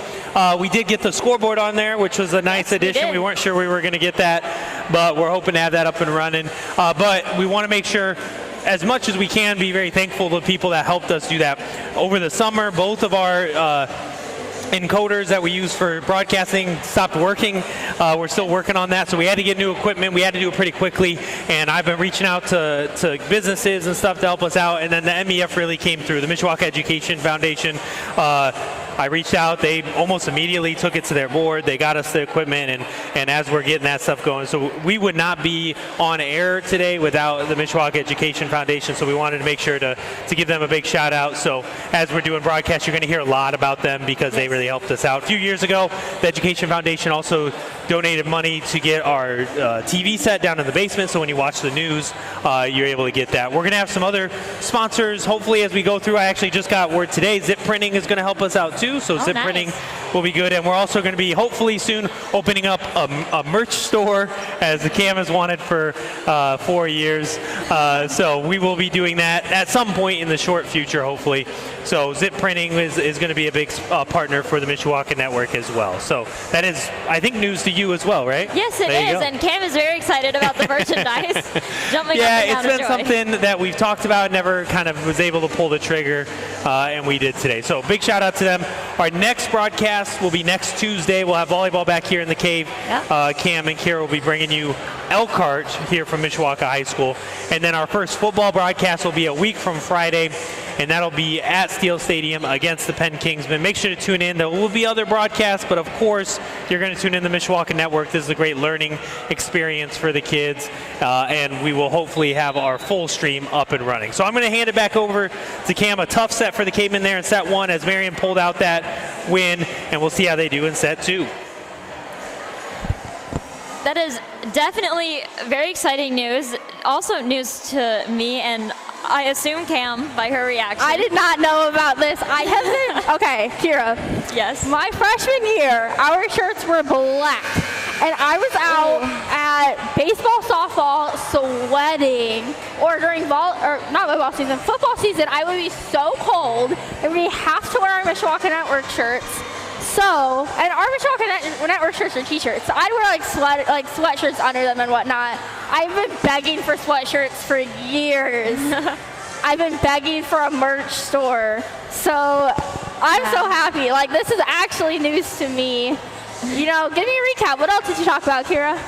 we did get the scoreboard on there, which was a nice addition. We weren't sure we were going to get that, but we're hoping to have that up and running. But we want to make sure, as much as we can, be very thankful to the people that helped us do that. Over the summer, both of our encoders that we use for broadcasting stopped working. We're still working on that, so we had to get new equipment. We had to do it pretty quickly, and I've been reaching out to businesses and stuff to help us out, and then the MEF really came through. The Mishawaka Education Foundation, I reached out. They almost immediately took it to their board. They got us the equipment, and as we're getting that stuff going, so we would not be on air today without the Mishawaka Education Foundation, so we wanted to make sure to give them a big shout out. So as we're doing broadcasts, you're going to hear a lot about them because they really helped us out. A few years ago, the Education Foundation also donated money to get our TV set down in the basement, so when you watch the news, you're able to get that. We're going to have some other sponsors, hopefully, as we go through. I actually just got word today, Zip Printing is going to help us out too, so Zip Printing will be good, and we're also going to be, hopefully soon, opening up a merch store, as the Cam has wanted for 4 years, so we will be doing that at some point in the short future, hopefully. So Zip Printing is going to be a big partner for the Mishawaka Network as well. So that is, I think, news to you as well, right? Yes, it is, and Cam is very excited about the merchandise. Jumping up and down it's been something that we've talked about, never kind of was able to pull the trigger, and we did today. So big shout out to them. Our next broadcast will be next Tuesday. We'll have volleyball back here in the cave. Yep. Cam and Kira will be bringing you Elkhart here from Mishawaka High School. And then our first football broadcast will be a week from Friday, and that'll be at Steel Stadium against the Penn Kingsmen. Make sure to tune in. There will be other broadcasts, but of course, you're going to tune in the Mishawaka Network. This is a great learning experience for the kids, and we will hopefully have our full stream up and running. So I'm going to hand it back over to Cam. A tough set for the Cavemen there in set one as Marian pulled out that win, and we'll see how they do in set two. That is definitely very exciting news. Also news to me, and I assume Cam by her reaction. I did not know about this. I have been, okay, Kira. Yes. My freshman year, our shirts were black. And I was out at baseball, softball, sweating, or during not volleyball season, football season, I would be so cold, and we have to wear our Mishawaka Network shirts. So, and our Mishawaka Network shirts are t-shirts. So I'd wear like sweatshirts under them and whatnot. I've been begging for sweatshirts for years. I've been begging for a merch store. So I'm so happy. Like, this is actually news to me. You know, give me a recap. What else did you talk about, Kira?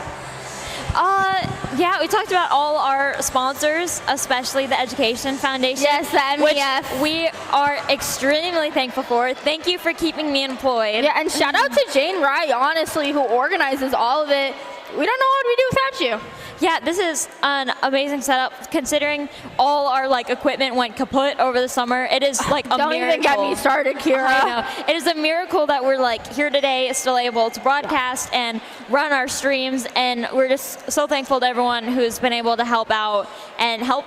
Yeah, we talked about all our sponsors, especially the Education Foundation. Yes, the MEF. Which we are extremely thankful for. Thank you for keeping me employed. Yeah, and shout out to Jane Wright, honestly, who organizes all of it. We don't know what we'd do without you. Yeah, this is an amazing setup considering all our equipment went kaput over the summer. It is like a Don't miracle. even get me started, Kira. I know. It is a miracle that we're here today, still able to broadcast and run our streams, and we're just so thankful to everyone who's been able to help out and help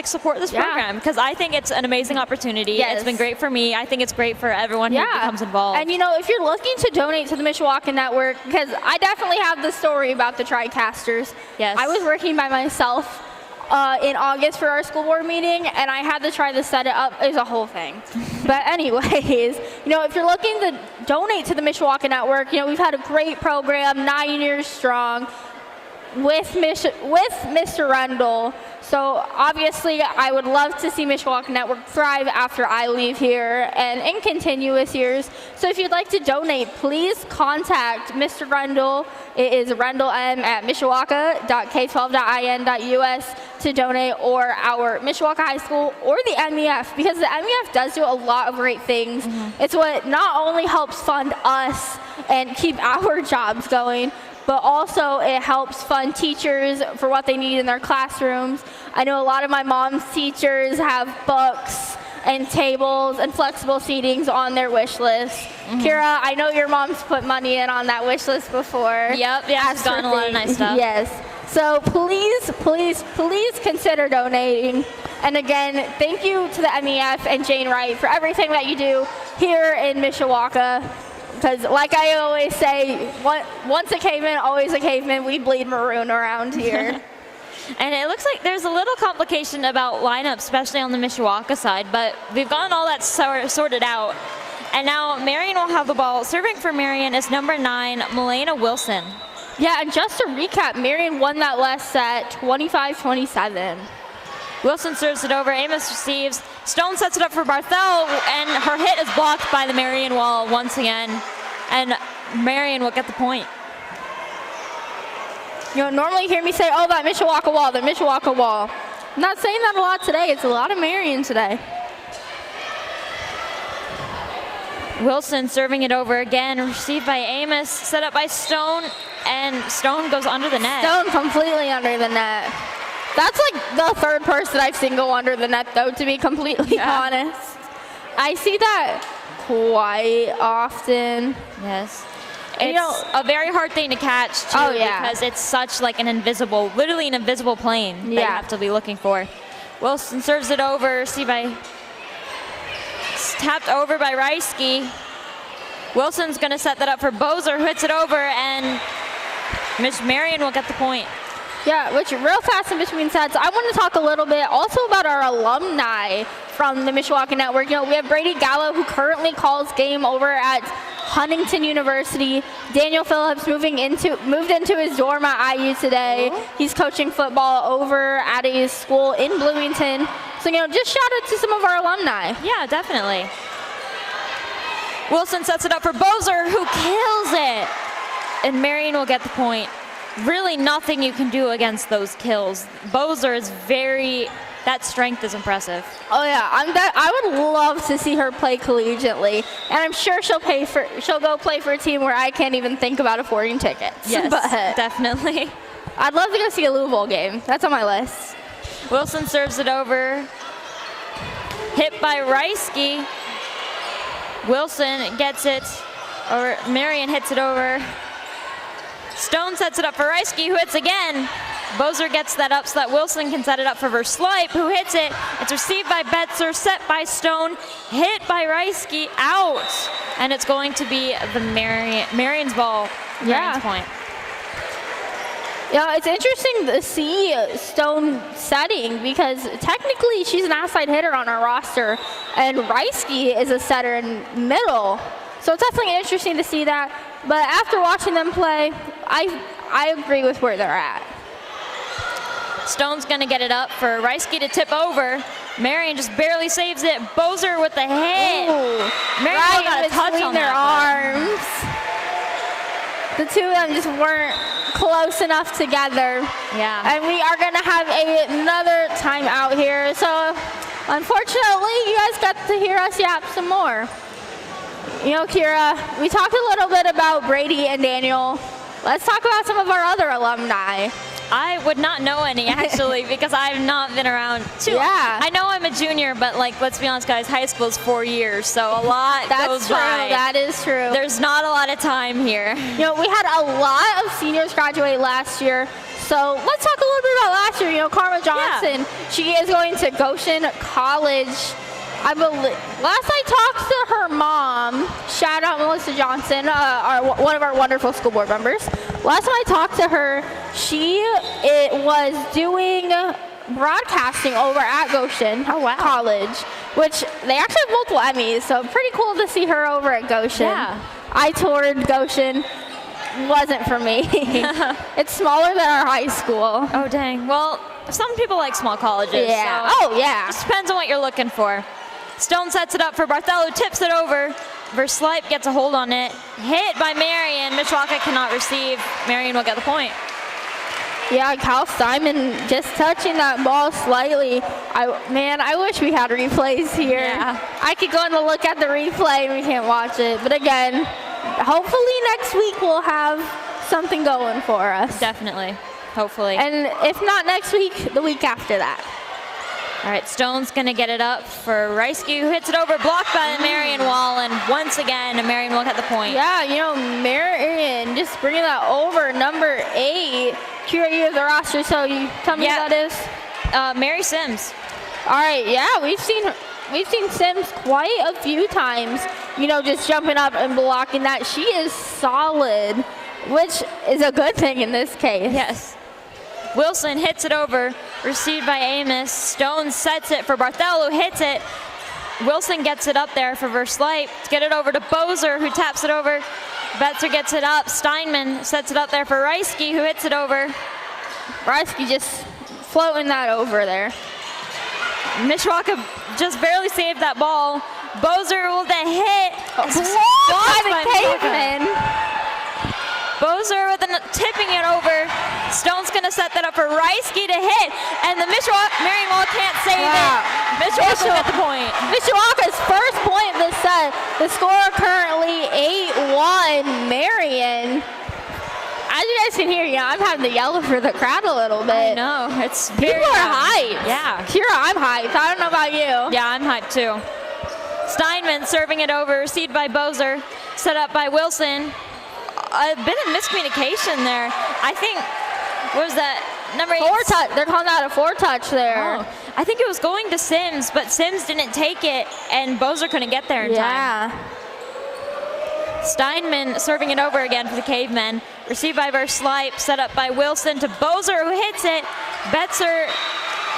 support this program, because I think it's an amazing opportunity. Yes. It's been great for me. I think it's great for everyone who becomes involved. And if you're looking to donate to the Mishawaka Network, because I definitely have the story about the TriCasters. Yes. I was working by myself in August for our school board meeting, and I had to try to set it up. It was a whole thing. But anyways, if you're looking to donate to the Mishawaka Network, we've had a great program, 9 years strong, with Mr. Rendell. So obviously, I would love to see Mishawaka Network thrive after I leave here and in continuous years. So if you'd like to donate, please contact Mr. Rendell. It is rendellm@mishawaka.k12.in.us to donate, or our Mishawaka High School, or the MEF, because the MEF does do a lot of great things. It's what not only helps fund us and keep our jobs going, but also it helps fund teachers for what they need in their classrooms. I know a lot of my mom's teachers have books and tables and flexible seatings on their wish list. Kira, I know your mom's put money in on that wish list before. Yep, yeah, she's gotten a lot of nice stuff. Yes. So please, please, please consider donating. And again, thank you to the MEF and Jane Wright for everything that you do here in Mishawaka. Because like I always say, once a caveman, always a caveman. We bleed maroon around here. And it looks like there's a little complication about lineup, especially on the Mishawaka side, but we've gotten all that sorted out. And now Marian will have the ball. Serving for Marian is number 9, Milena Wilson. Yeah, and just to recap, Marian won that last set 25-27. Wilson serves it over. Amos receives. Stone sets it up for Barthel, and her hit is blocked by the Marian wall once again. And Marian will get the point. Normally you hear me say, oh, that Mishawaka wall, the Mishawaka wall. I'm not saying that a lot today. It's a lot of Marian today. Wilson serving it over again, received by Amos, set up by Stone, and Stone goes under the net. Stone completely under the net. That's like the third person I've seen go under the net, though, to be completely honest. I see that quite often. Yes. It's a very hard thing to catch, too, because it's such an invisible, literally an invisible plane that you have to be looking for. Wilson serves it over, tapped over by Reisky. Wilson's going to set that up for Bozer, who hits it over, and Miss Marian will get the point. Yeah, which real fast in between sets, I want to talk a little bit also about our alumni from the Mishawaka Network. We have Brady Gallo, who currently calls game over at Huntington University. Daniel Phillips moved into his dorm at IU today. He's coaching football over at a school in Bloomington. So, just shout out to some of our alumni. Yeah, definitely. Wilson sets it up for Bozer, who kills it. And Marian will get the point. Really nothing you can do against those kills. Bozer is that strength is impressive. Oh yeah, I would love to see her play collegiately, and I'm sure she'll go play for a team where I can't even think about affording tickets. Yes, but definitely. I'd love to go see a Louisville game. That's on my list. Wilson serves it over. Hit by Reisky. Wilson gets it, or Marian hits it over. Stone sets it up for Reisky, who hits again. Bozer gets that up so that Wilson can set it up for Versleip, who hits it. It's received by Betzer, set by Stone, hit by Reisky, out. And it's going to be the Marian's ball, Marian's point. Yeah, it's interesting to see Stone setting, because technically she's an outside hitter on our roster, and Reisky is a setter in middle. So it's definitely interesting to see that. But after watching them play, I agree with where they're at. Stone's going to get it up for Reisky to tip over. Marian just barely saves it. Bozer with the hit. Marian got a touch on their arms. The two of them just weren't close enough together. Yeah. And we are going to have another timeout here. So unfortunately, you guys got to hear us yap some more. Kira, we talked a little bit about Brady and Daniel. Let's talk about some of our other alumni. I would not know any, actually, because I've not been around too. Yeah. I know I'm a junior, but, like, let's be honest, guys, high school is 4 years, so a lot goes true. by. That is true. There's not a lot of time here. You know, we had a lot of seniors graduate last year. So let's talk a little bit about last year. You know, Karma Johnson, she is going to Goshen College. I believe last I talked to her mom, shout out Melissa Johnson, one of our wonderful school board members. Last time I talked to her, she was doing broadcasting over at Goshen College, which they actually have multiple Emmys, so pretty cool to see her over at Goshen. Yeah. I toured Goshen. Wasn't for me. It's smaller than our high school. Oh, dang. Well, some people like small colleges. Yeah. So Oh, yeah. just depends on what you're looking for. Stone sets it up for Barthelo, tips it over. Verslipe gets a hold on it. Hit by Marian. Mishawaka cannot receive. Marian will get the point. Yeah, Cal Simon just touching that ball slightly. I wish we had replays here. Yeah. I could go and look at the replay and we can't watch it. But again, hopefully next week we'll have something going for us. Definitely. Hopefully. And if not next week, the week after that. All right, Stone's going to get it up for Reisky, who hits it over, blocked by the Marian wall, and once again, Marian will get the point. Yeah, you know, Marian just bringing that over, number 8. Curious of the roster, so you tell me who that is? Mary Sims. All right, yeah, we've seen Sims quite a few times, you know, just jumping up and blocking that. She is solid, which is a good thing in this case. Yes. Wilson hits it over, received by Amos. Stone sets it for Barthelo, hits it. Wilson gets it up there for Verslipe. Get it over to Bozer, who taps it over. Betzer gets it up. Steinman sets it up there for Reisky, who hits it over. Reisky just floating that over there. Mishawaka just barely saved that ball. Bozer will then hit. Blocked by the Caveman. Bozer with tipping it over. Stone's going to set that up for Reisky to hit, and the Marian wall can't save it. Mishawaka will get the point. Mishawaka's first point of this set. The score currently 8-1 Marian. As you guys can hear, I'm having to yell for the crowd a little bit. I know. It's People are hyped. Yeah. Kira, I'm hyped. I don't know about you. Yeah, I'm hyped too. Steinman serving it over, received by Bozer, set up by Wilson. A bit of miscommunication there. I think, what was that? Number 8. 4-touch. They're calling that a 4-touch there. Oh, I think it was going to Sims, but Sims didn't take it, and Bozer couldn't get there in time. Steinman serving it over again for the Cavemen. Received by Verslipe, set up by Wilson to Bozer, who hits it. Betzer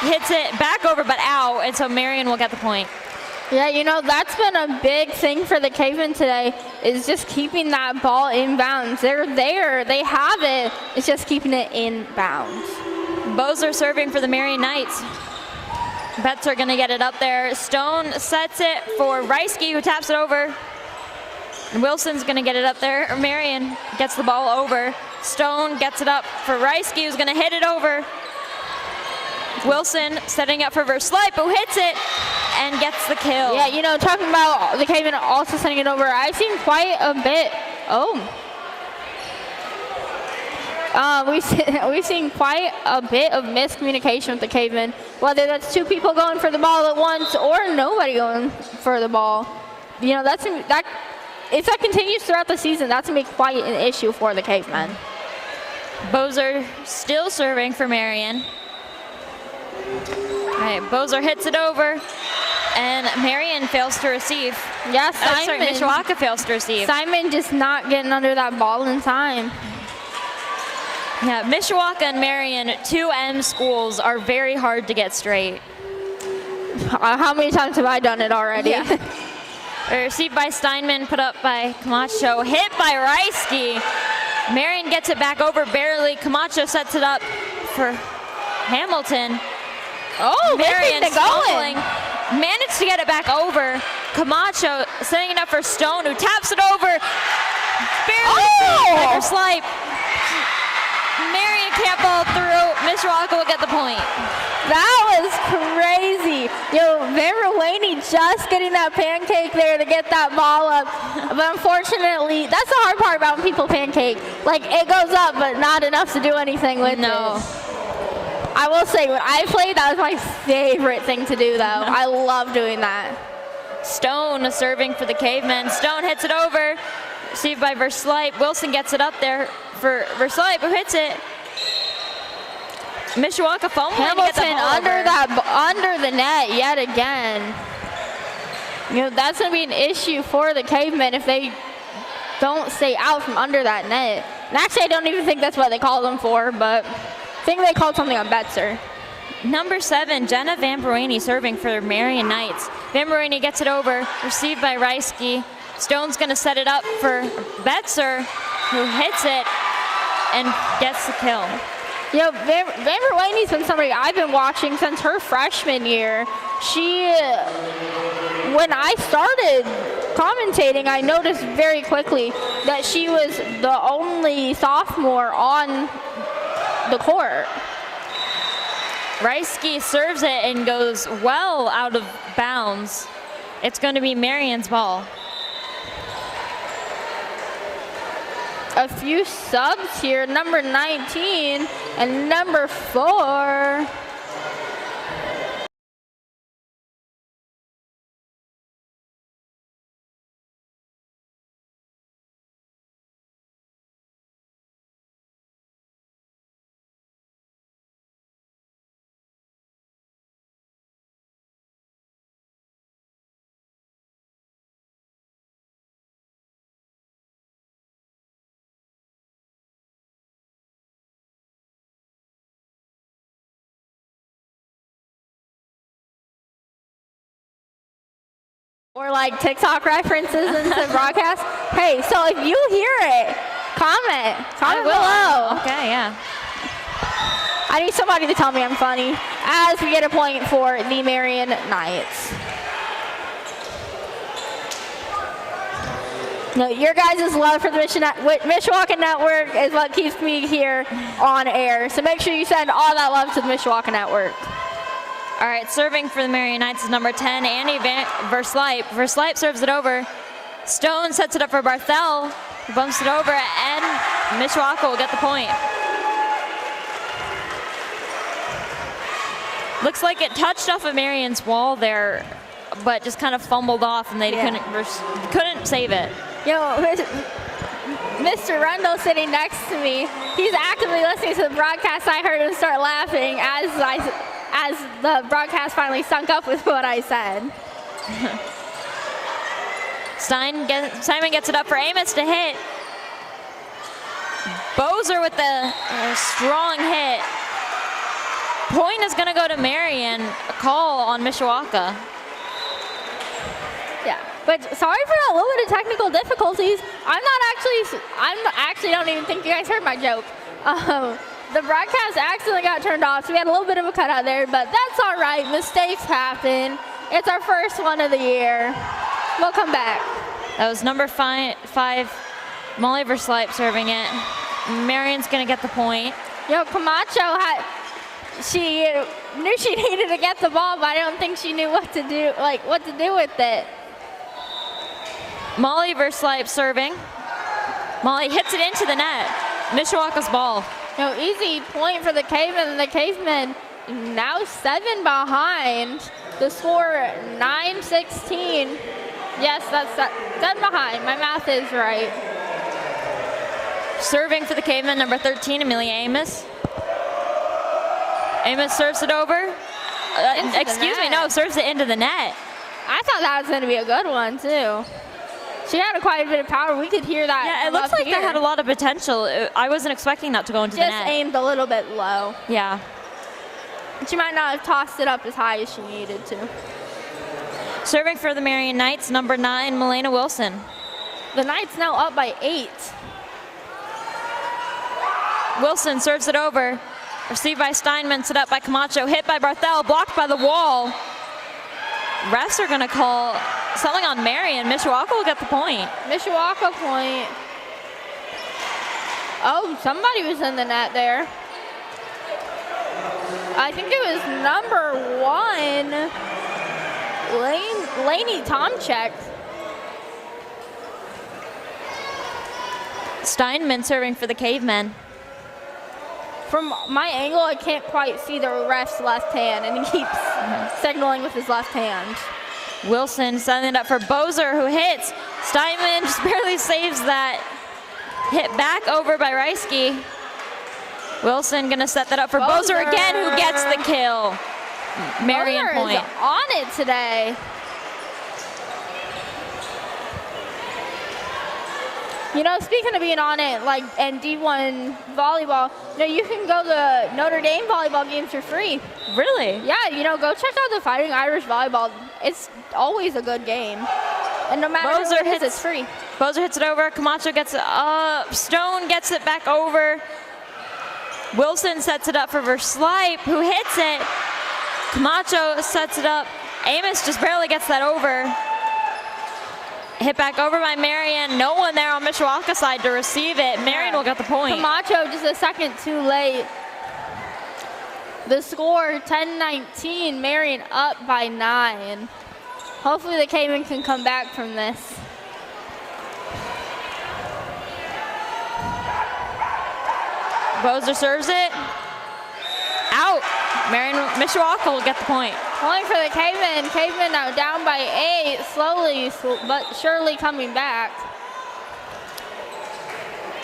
hits it back over, but out, and so Marian will get the point. Yeah, that's been a big thing for the Cavemen today, is just keeping that ball in bounds. They're there, they have it, it's just keeping it in bounds. Bozer serving for the Marian Knights. Betzer going to get it up there. Stone sets it for Reisky, who taps it over. And Wilson's going to get it up there. Marian gets the ball over. Stone gets it up for Reisky, who's going to hit it over. Wilson setting up for Verslipe, who hits it and gets the kill. Yeah, talking about the Cavemen also sending it over, I've seen quite a bit. We've seen quite a bit of miscommunication with the Cavemen, whether that's 2 people going for the ball at once or nobody going for the ball. If that continues throughout the season, that's going to be quite an issue for the Cavemen. Bozer still serving for Marian. All right, Bozer hits it over, and Marian fails to receive. Yeah, Simon. Mishawaka fails to receive. Simon just not getting under that ball in time. Yeah, Mishawaka and Marian, 2M schools, are very hard to get straight. How many times have I done it already? Yeah. Received by Steinman, put up by Camacho, hit by Reisky. Marian gets it back over barely. Camacho sets it up for Hamilton. Oh, Marian going. Managed to get it back over. Camacho setting it up for Stone, who taps it over. Barely for Slipe. Marian can't ball through. Mishawaka will get the point. That was crazy. Yo, Vanderwaney just getting that pancake there to get that ball up. But unfortunately, that's the hard part about when people pancake. Like, it goes up, but not enough to do anything with it. I will say, when I played, that was my favorite thing to do, though. I love doing that. Stone serving for the Cavemen. Stone hits it over. Received by Verslipe. Wilson gets it up there for Verslipe, who hits it. Mishawaka fumbling. Hamilton under the net yet again. You know, that's going to be an issue for the Cavemen if they don't stay out from under that net. And actually, I don't even think that's what they called them for, but I think they called something on Betzer. Number 7, Jenna Vanderwaney serving for Marian Knights. Vanderwaney gets it over, received by Reisky. Stone's going to set it up for Betzer, who hits it and gets the kill. You know, Vanderwaney's been somebody I've been watching since her freshman year. When I started commentating, I noticed very quickly that she was the only sophomore on the court. Reisky serves it and goes well out of bounds. It's going to be Marian's ball. A few subs here, number 19 and number 4. Or like TikTok references into the broadcast. Hey, so if you hear it, comment below. Okay, yeah. I need somebody to tell me I'm funny as we get a point for the Marian Knights. No, your guys' love for the Mishawaka Network is what keeps me here on air. So make sure you send all that love to the Mishawaka Network. All right, serving for the Marian Knights is number 10, Annie Verslipe. Verslipe serves it over. Stone sets it up for Barthel, who bumps it over, and Mishawaka will get the point. Looks like it touched off of Marian's wall there, but just kind of fumbled off, and they couldn't save it. Yo, Mr. Rundle sitting next to me, he's actively listening to the broadcast. I heard him start laughing as the broadcast finally sunk up with what I said. Simon gets it up for Amos to hit. Bozer with the strong hit. Point is going to go to Marian. A call on Mishawaka. Yeah, but sorry for that little bit of technical difficulties. I actually don't even think you guys heard my joke. The broadcast accidentally got turned off, so we had a little bit of a cutout there, but that's all right. Mistakes happen. It's our first one of the year. We'll come back. That was number 5, Molly Verslipe serving it. Marian's going to get the point. Yo, Camacho she knew she needed to get the ball, but I don't think she knew what to do with it. Molly Verslipe serving. Molly hits it into the net. Mishawaka's ball. No, easy point for the Cavemen, and the Cavemen now 7 behind. The score 9-16. Yes, that's 7 behind. My math is right. Serving for the Cavemen, number 13, Amelia Amos. Amos serves it over. Serves it into the net. I thought that was going to be a good one, too. She had quite a bit of power. We could hear that. Yeah, it looks like that had a lot of potential. I wasn't expecting that to go into the net. Just aimed a little bit low. Yeah. She might not have tossed it up as high as she needed to. Serving for the Marian Knights, number 9, Milena Wilson. The Knights now up by 8. Wilson serves it over. Received by Steinman, set up by Camacho, hit by Barthel, blocked by the wall. Refs are going to call something on Marian. Mishawaka will get the point. Mishawaka point. Oh, somebody was in the net there. I think it was number 1, Lainey Tomczyk. Steinman serving for the Cavemen. From my angle, I can't quite see the ref's left hand, and he keeps signaling with his left hand. Wilson setting it up for Bozer, who hits. Steinman just barely saves that. Hit back over by Reisky. Wilson gonna set that up for Bozer again, who gets the kill. Marian point. Is on it today. You know, speaking of being on it, like, and D1 volleyball, you know, you can go to Notre Dame volleyball games for free. Really? Yeah, you know, go check out the Fighting Irish volleyball. It's always a good game. And no matter who it is, it's free. Bozer hits it over. Camacho gets it up. Stone gets it back over. Wilson sets it up for Verslype, who hits it. Camacho sets it up. Amos just barely gets that over. Hit back over by Marian. No one there on Mishawaka side to receive it. Marian will get the point. Camacho just a second too late. The score 10-19. Marian up by 9. Hopefully the Cavemen can come back from this. Bozer serves it. Out. Marian Mishawaka will get the point. Point for the Cavemen. Cavemen now down by 8, slowly but surely coming back.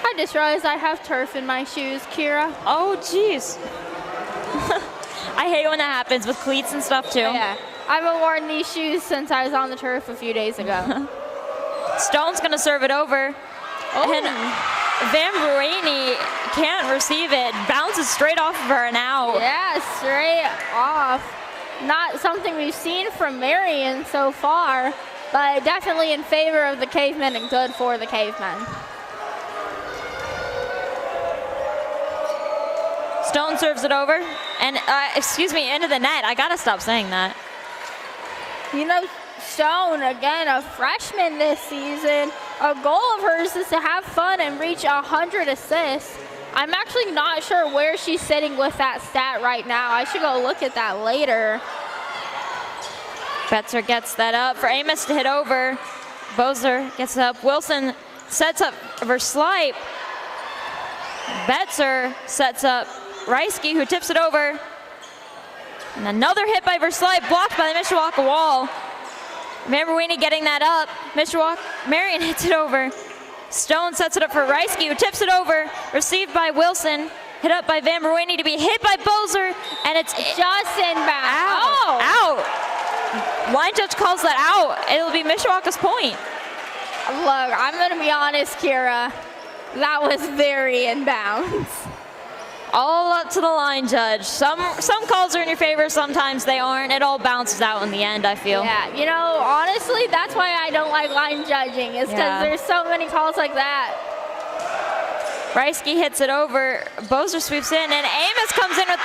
I just realized I have turf in my shoes, Kira. Oh, jeez. I hate when that happens with cleats and stuff, too. Yeah, I haven't worn these shoes since I was on the turf a few days ago. Stone's going to serve it over. Oh. And Van Bruini can't receive it. Bounces straight off of her and out. Yeah, straight off. Not something we've seen from Marian so far, but definitely in favor of the Cavemen and good for the Cavemen. Stone serves it over. And, excuse me, into the net. I got to stop saying that. You know, Stone, again, a freshman this season. A goal of hers is to have fun and reach 100 assists. I'm actually not sure where she's sitting with that stat right now. I should go look at that later. Betzer gets that up for Amos to hit over. Bozer gets it up. Wilson sets up Verslype. Betzer sets up Reisky, who tips it over. And another hit by Verslype, blocked by the Mishawaka wall. Van Bruini getting that up. Marian hits it over. Stone sets it up for Reisky, who tips it over. Received by Wilson. Hit up by Van Bruini to be hit by Bozer. And it's just inbound. Out. Out. Line judge calls that out. It'll be Mishawaka's point. Look, I'm going to be honest, Kira. That was very inbounds. All up to the line judge. Some calls are in your favor, sometimes they aren't. It all bounces out in the end, I feel. Yeah, you know, honestly, that's why I don't like line judging, is because there's so many calls like that. Reisky hits it over. Bozer sweeps in, and Amos comes in with,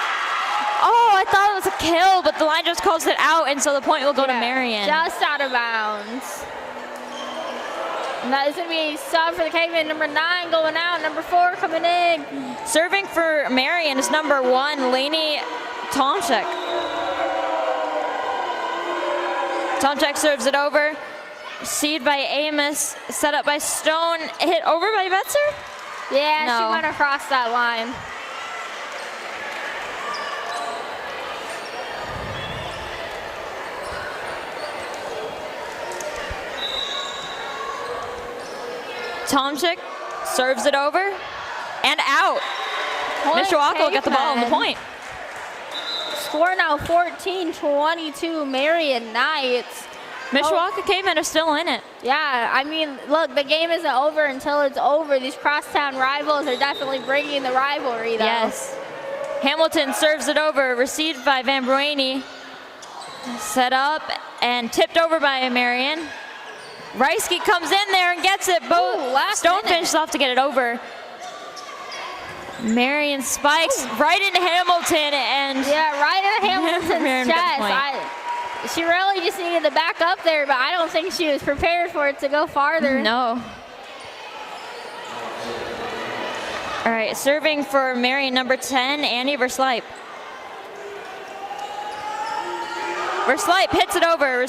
oh, I thought it was a kill, but the line judge calls it out, and so the point will go to Marian. Just out of bounds. And that is going to be a sub for the Cavemen. Number 9 going out, number 4 coming in. Serving for Marian is number 1, Lainey Tomczyk. Tomczyk serves it over. Received by Amos, set up by Stone, hit over by Betzer? Yeah, no. She went across that line. Tomczyk serves it over and out. Mishawaka will get the ball on the point. Score now 14-22, Marian Knights. Mishawaka Cavemen are still in it. Yeah, I mean, look, the game isn't over until it's over. These crosstown rivals are definitely bringing the rivalry, though. Yes. Hamilton serves it over, received by Van Bruini. Set up and tipped over by Marian. Reisky comes in there and gets it. Stone finishes off to get it over. Marian spikes right into Hamilton and right into Hamilton's chest. She really just needed to back up there, but I don't think she was prepared for it to go farther. No. All right, serving for Marian, number 10, Annie Verslype. Verslipe hits it over.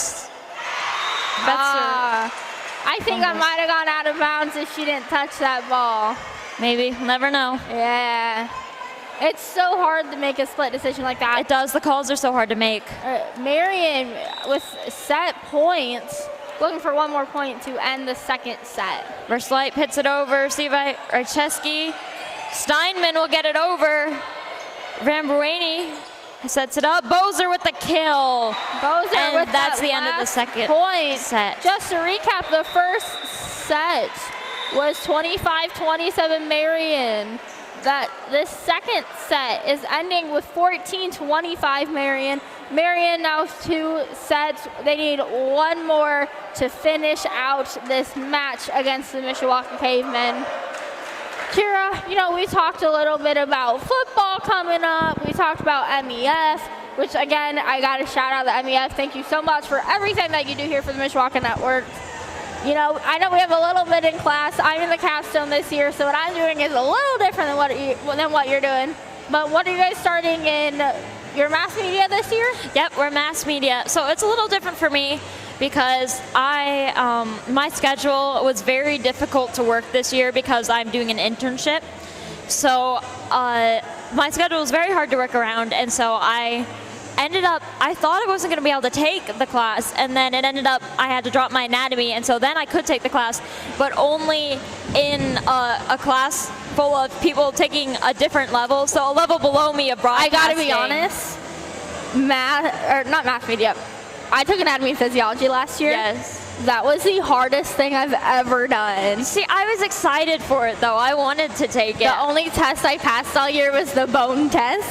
I think I might have gone out of bounds if she didn't touch that ball. Maybe. Never know. Yeah. It's so hard to make a split decision like that. It does. The calls are so hard to make. Marian with set points, looking for one more point to end the second set. Verslipe hits it over. See by Archeski. Steinman will get it over. Vambueni sets it up. Bozer with the kill. Bozer and with that's that the end of the second point. set. Just to recap, the first set was 25-27 Marian. That this second set is ending with 14-25 Marian. Marian now 2 sets. They need one more to finish out this match against the Mishawaka Cavemen. Kira, you know, we talked a little bit about football coming up. We talked about MEF, which again, I got to shout out the MEF. Thank you so much for everything that you do here for the Mishawaka Network. You know, I know we have a little bit in class. I'm in the capstone this year, so what I'm doing is a little different than what you're doing. But what are you guys starting in your mass media this year? Yep, we're mass media. So it's a little different for me because my schedule was very difficult to work this year because I'm doing an internship. So my schedule was very hard to work around, and so I thought I wasn't going to be able to take the class, and then it ended up I had to drop my anatomy, and so then I could take the class, but only in a class full of people taking a different level, so a level below me of broadcasting. I got to be honest, not math media. I took anatomy and physiology last year. Yes. That was the hardest thing I've ever done. See, I was excited for it, though. I wanted to take it. The only test I passed all year was the bone test.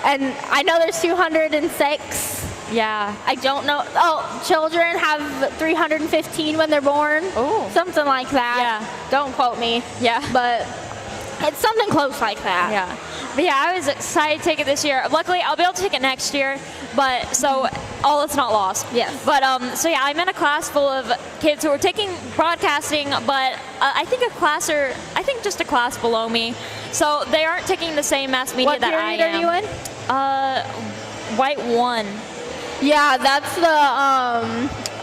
And I know there's 206. Yeah. I don't know. Oh, children have 315 when they're born. Oh. Something like that. Yeah. Don't quote me. Yeah. But it's something close like that. Yeah. But yeah, I was excited to take it this year. Luckily, I'll be able to take it next year. But so all is not lost. Yes. But so yeah, I'm in a class full of kids who are taking broadcasting, but I think just a class below me. So they aren't taking the same mass media that I am. What period are you in? White 1. Yeah, that's the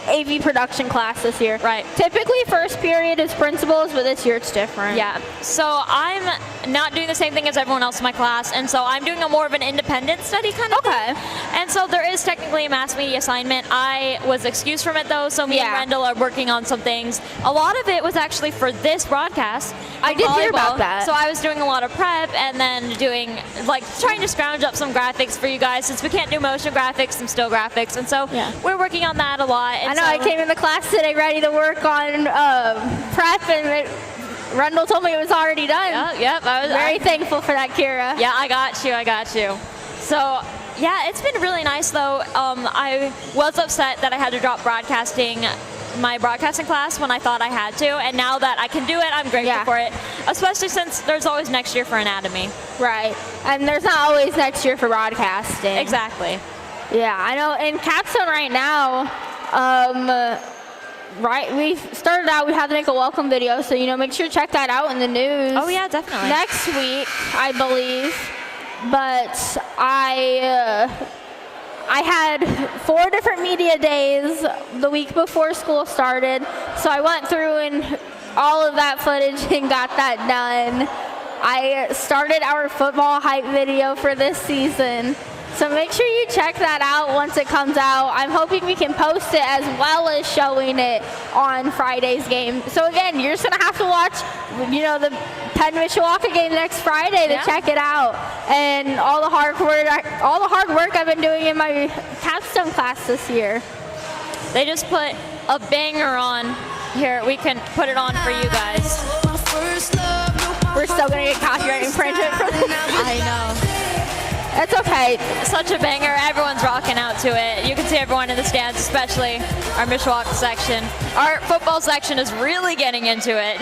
AV production class this year. Right. Typically, first period is principals, but this year it's different. Yeah. So I'm not doing the same thing as everyone else in my class, and so I'm doing a more of an independent study kind of thing. And so there is technically a mass media assignment. I was excused from it though, so me and Rendell are working on some things. A lot of it was actually for this broadcast. I did hear about that. So I was doing a lot of prep and then doing, trying to scrounge up some graphics for you guys. Since we can't do motion graphics, some still graphics, and so we're working on that a lot. And I know, I came into class today ready to work on prep, and Rendell told me it was already done. Yep. I was very thankful for that, Kira. Yeah, I got you. So, yeah, it's been really nice, though. I was upset that I had to drop my broadcasting class when I thought I had to, and now that I can do it, I'm grateful for it, especially since there's always next year for anatomy. Right, and there's not always next year for broadcasting. Exactly. Yeah, I know. In capstone right now, we started out, we had to make a welcome video, so, make sure to check that out in the news. Oh, yeah, definitely. Next week, I believe. But I had 4 different media days the week before school started, so I went through and all of that footage and got that done. I started our football hype video for this season. So make sure you check that out once it comes out. I'm hoping we can post it as well as showing it on Friday's game. So again, you're just gonna have to watch, the Penn Mishawaka game next Friday to check it out. And all the hard work I've been doing in my capstone class this year. They just put a banger on here. We can put it on for you guys. We're still gonna get copyright infringement for this. I know. It's okay. Such a banger. Everyone's rocking out to it. You can see everyone in the stands, especially our Mishawaka section. Our football section is really getting into it.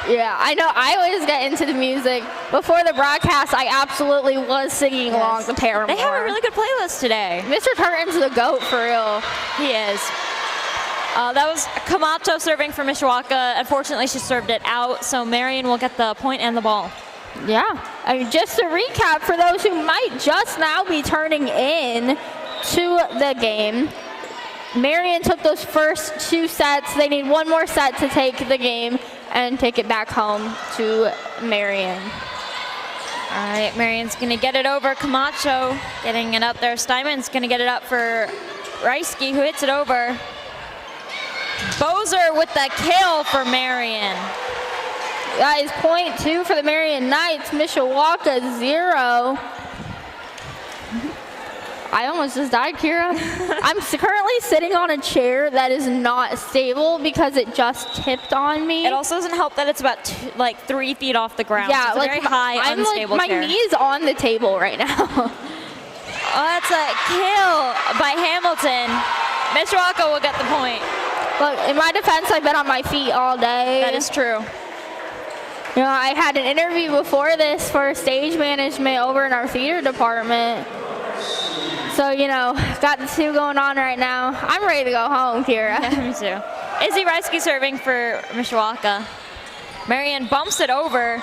Yeah, I know. I always get into the music. Before the broadcast, I absolutely was singing along with Paramore. They have a really good playlist today. Mr. Turton's the GOAT, for real. He is. That was Kamato serving for Mishawaka. Unfortunately, she served it out, so Marian will get the point and the ball. Yeah. I mean, just to recap, for those who might just now be turning in, to the game. Marian took those first 2 sets. They need one more set to take the game and take it back home to Marian. All right, Marian's going to get it over Camacho, getting it up there. Steinman's going to get it up for Reisky, who hits it over. Bozer with the kill for Marian. That is point 2 for the Marian Knights. Mishawaka 0. I almost just died, Kira. I'm currently sitting on a chair that is not stable because it just tipped on me. It also doesn't help that it's about 3 feet off the ground. Yeah, so it's a very high, unstable my chair. knee's on the table right now. Oh, that's a kill by Hamilton. Mishawaka will get the point. Look, in my defense, I've been on my feet all day. That is true. You know, I had an interview before this for stage management over in our theater department. So, you know, got the 2 going on right now. I'm ready to go home, Kira. Yeah, me too. Izzy Reisky serving for Mishawaka. Marian bumps it over.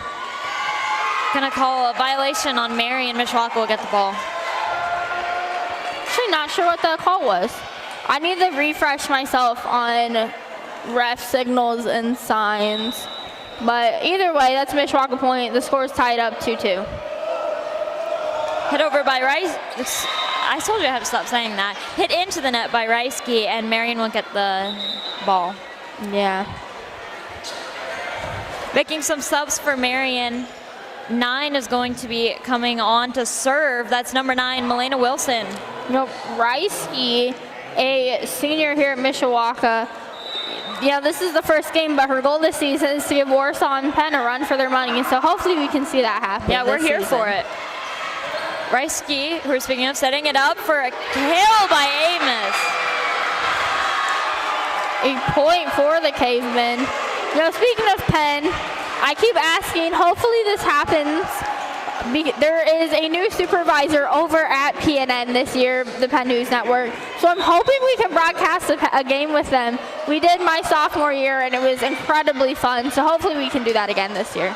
Gonna call a violation on Marian. Mishawaka will get the ball. Actually not sure what that call was. I need to refresh myself on ref signals and signs. But either way, that's Mishawaka point. The score is tied up 2-2. Hit over by Rice. I told you I had to stop saying that. Hit into the net by Reisky, and Marian won't get the ball. Yeah. Making some subs for Marian. 9 is going to be coming on to serve. That's number 9, Milena Wilson. You know, Reisky, a senior here at Mishawaka. Yeah, this is the first game, but her goal this season is to give Warsaw and Penn a run for their money. So hopefully we can see that happen. Yeah, we're here season. for it. Reisky, who are speaking of, setting it up for a kill by Amos. A point for the Cavemen. You know, speaking of Penn, I keep asking, hopefully this happens. There is a new supervisor over at PNN this year, the Penn News Network. So I'm hoping we can broadcast a game with them. We did my sophomore year, and it was incredibly fun. So hopefully we can do that again this year.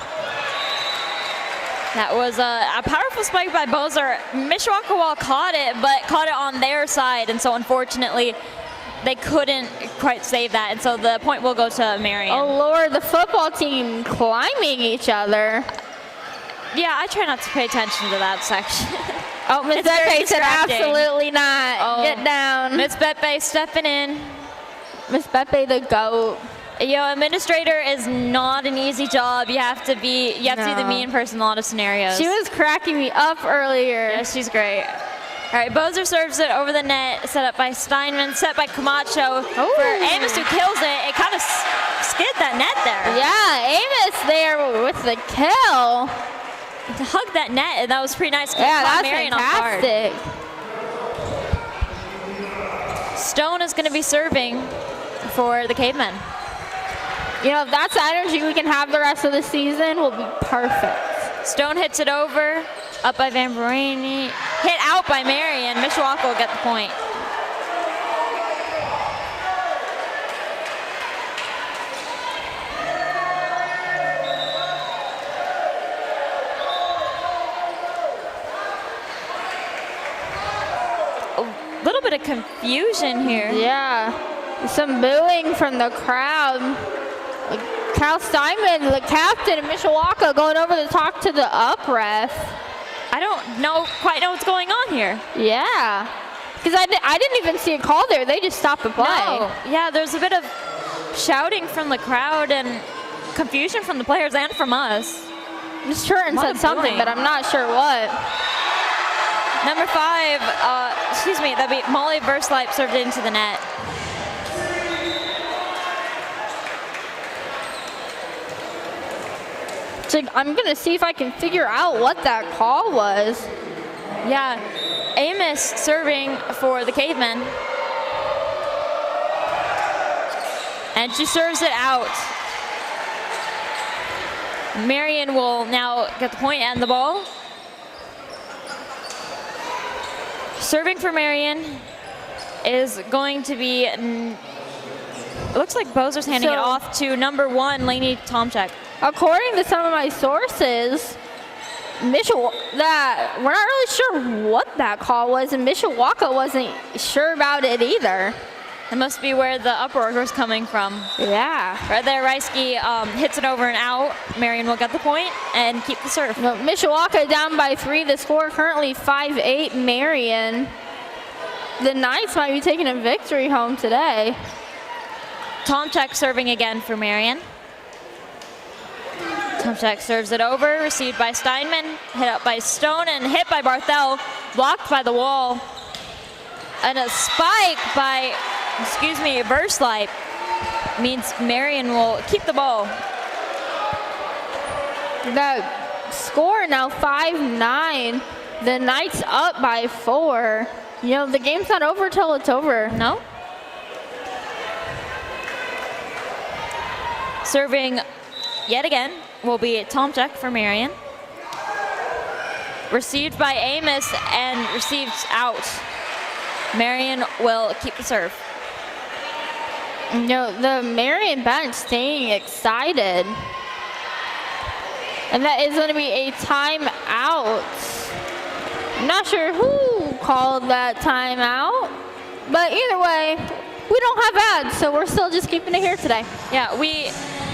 That was a powerful spike by Bozer. Mishawaka Wall caught it, but caught it on their side, and so unfortunately they couldn't quite save that, and so the point will go to Marian. Oh Lord, the football team climbing each other. Yeah, I try not to pay attention to that section. Oh, Miss Beppe said absolutely not. Oh. Get down. Miss Beppe stepping in. Miss Beppe the GOAT. You know, administrator is not an easy job. You have to be the mean person in a lot of scenarios. She was cracking me up earlier. Yeah, she's great. All right, Bozer serves it over the net, set up by Steinman, set by Camacho. Ooh. For Amos, who kills it. It kind of skid that net there. Yeah, Amos there with the kill. To hug that net, and that was pretty nice. Yeah, that's Marian fantastic. Stone is going to be serving for the Cavemen. You know, if that's the energy we can have the rest of the season, will be perfect. Stone hits it over, up by Van Burini, hit out by Marian. Mishawaka will get the point. A little bit of confusion here. Yeah, some booing from the crowd. Cal Steinman, the captain of Mishawaka, going over to talk to the up ref. I don't quite know what's going on here. Yeah, because I didn't even see a call there. They just stopped the play. No. Yeah, there's a bit of shouting from the crowd and confusion from the players and from us. Ms. Turton said something, but I'm not sure what. Number 5, that'd be Molly Versleip served it into the net. So I'm gonna see if I can figure out what that call was. Yeah, Amos serving for the Cavemen. And she serves it out. Marian will now get the point and the ball. Serving for Marian is going to be, it looks like Bozer's handing it off to number 1, Lainey Tomchek. According to some of my sources, that we're not really sure what that call was, and Mishawaka wasn't sure about it either. That must be where the uproar was coming from. Yeah. Right there, Reisky hits it over and out. Marian will get the point and keep the serve. No, Mishawaka down by 3. The score currently 5-8 Marian. The Knights might be taking a victory home today. Tomczyk serving again for Marian. Tomczyk serves it over, received by Steinman, hit up by Stone, and hit by Barthel, blocked by the wall. And a spike by, Verslipe means Marian will keep the ball. The score now 5-9. The Knights up by 4. You know, the game's not over till it's over. No? Serving yet again will be Tomczyk for Marian. Received by Amos and receives out. Marian will keep the serve. You know, the Marian bench staying excited. And that is going to be a timeout. I'm not sure who called that timeout, but either way, we don't have ads, so we're still just keeping it here today. Yeah,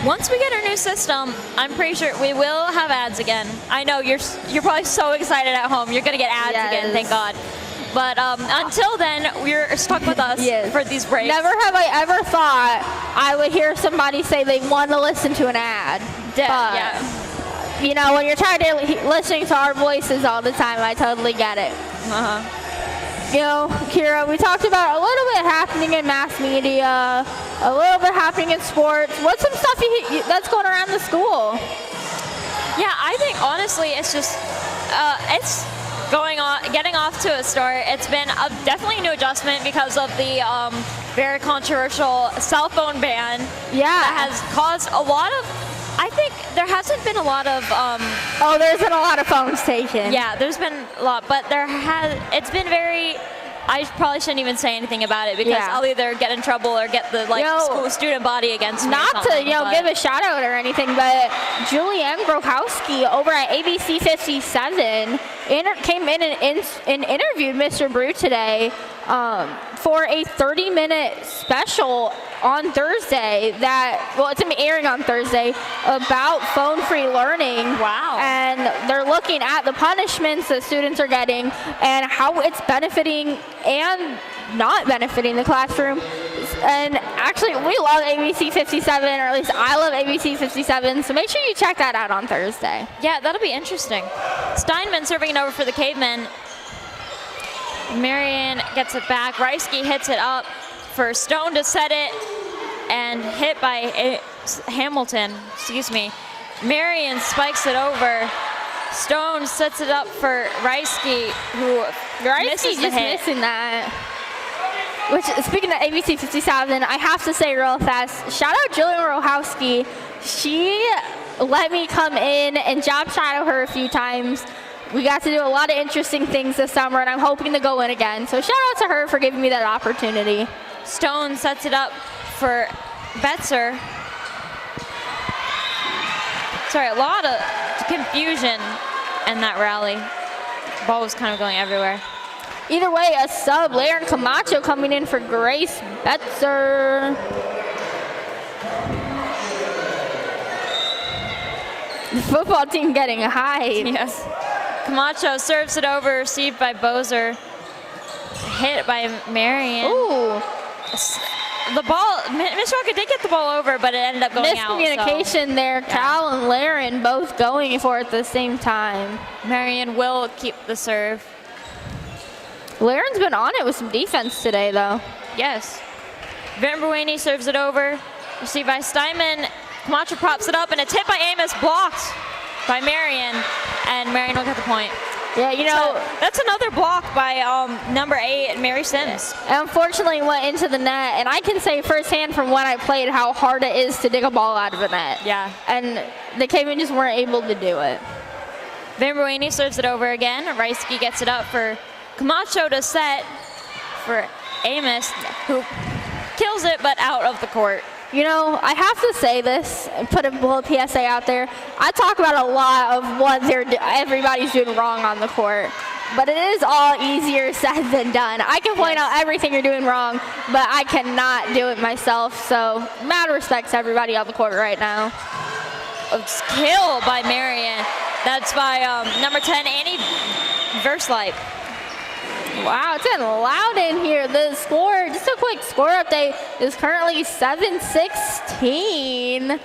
once we get our new system, I'm pretty sure we will have ads again. I know you're probably so excited at home. You're going to get ads again, thank God. But until then, we're stuck with us for these breaks. Never have I ever thought I would hear somebody say they want to listen to an ad. You know, when you're tired of listening to our voices all the time, I totally get it. You know, Kira, we talked about a little bit happening in mass media, a little bit happening in sports. What's some stuff that's going around the school? Yeah, I think honestly, it's just it's getting off to a start. It's been definitely a new adjustment because of the very controversial cell phone ban. Yeah, that has caused a lot of. I think there hasn't been a lot of. There's been a lot of phones taken. Yeah, there's been a lot, but it's been very. I probably shouldn't even say anything about it because I'll either get in trouble or get the school student body against me. Not to give a shout out or anything, but Julianne Grokowski over at ABC 57 came in and interviewed Mr. Brew today for a 30-minute special on Thursday it's going to be airing on Thursday about phone-free learning. Wow. And they're looking at the punishments that students are getting and how it's benefiting and not benefiting the classroom. And actually, we love ABC 57, or at least I love ABC 57, so make sure you check that out on Thursday. Yeah, that'll be interesting. Steinman serving it over for the Cavemen. Marian gets it back. Reisky hits it up for Stone to set it and hit by Hamilton. Marian spikes it over. Stone sets it up for Reisky, who misses the hit. Missing that. Which, speaking of ABC 57, I have to say real fast, shout out Jillian Rohowski. She let me come in and job shadow her a few times. We got to do a lot of interesting things this summer, and I'm hoping to go in again. So shout out to her for giving me that opportunity. Stone sets it up for Betzer. Sorry, a lot of confusion in that rally. Ball was kind of going everywhere. Either way, a sub, Lauren Camacho coming in for Grace Betzer. The football team getting hyped. Yes. Camacho serves it over, received by Bozer. Hit by Marian. Ooh. The ball, Mishawaka did get the ball over, but it ended up going out. Miscommunication there. Yeah. Cal and Laren both going for it at the same time. Marian will keep the serve. Laren's been on it with some defense today, though. Yes. Van Bruini serves it over. Received by Steinman. Camacho props it up, and it's hit by Amos, blocked by Marian, and Marian will get the point. Yeah, you know. So that's another block by number 8, Mary Sims. Unfortunately went into the net, and I can say firsthand from when I played how hard it is to dig a ball out of a net. Yeah. And the Cavemen just weren't able to do it. Van Bruini serves it over again. Reisky gets it up for Camacho to set for Amos, who kills it but out of the court. You know, I have to say this and put a little PSA out there. I talk about a lot of what everybody's doing wrong on the court, but it is all easier said than done. I can point out everything you're doing wrong, but I cannot do it myself. So, mad respect to everybody on the court right now. Kill by Marian. That's by number 10, Annie Verslipe. Wow, it's getting loud in here. The score, just a quick score update, is currently 7-16.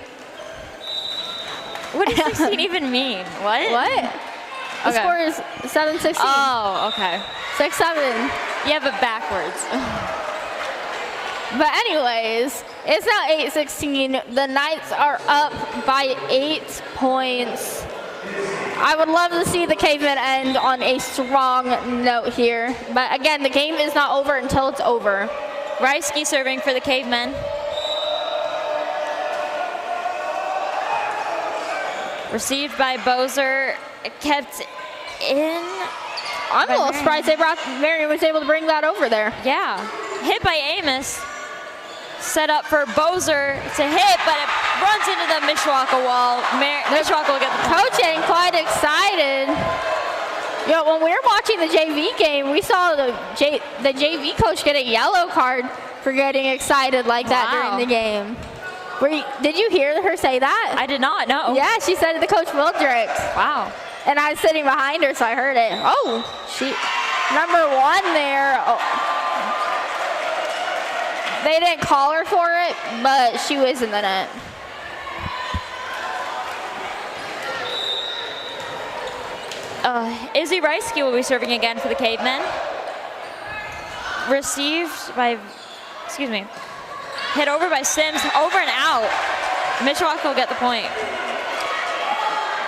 What does 16 even mean? What? The score is 7-16. Oh, okay. 6-7. Yeah, but backwards. But anyways, it's now 8-16. The Knights are up by 8 points. I would love to see the Cavemen end on a strong note here. But again, the game is not over until it's over. Reisky serving for the Cavemen. Received by Bozer, kept in. I'm a little surprised Marian was able to bring that over there. Yeah. Hit by Amos. Set up for Bozer to hit, but it runs into the Mishawaka wall. Mishawaka will get the point. Coach ain't quite excited. You know, when we were watching the JV game, we saw the JV coach get a yellow card for getting excited like that during the game. Did you hear her say that? I did not, no. Yeah, she said it to Coach Wildrix. Wow. And I was sitting behind her, so I heard it. Oh, number 1 there. Oh. They didn't call her for it, but she was in the net. Izzy Reisky will be serving again for the Cavemen. Received by, hit over by Sims, over and out. Mishawaka will get the point.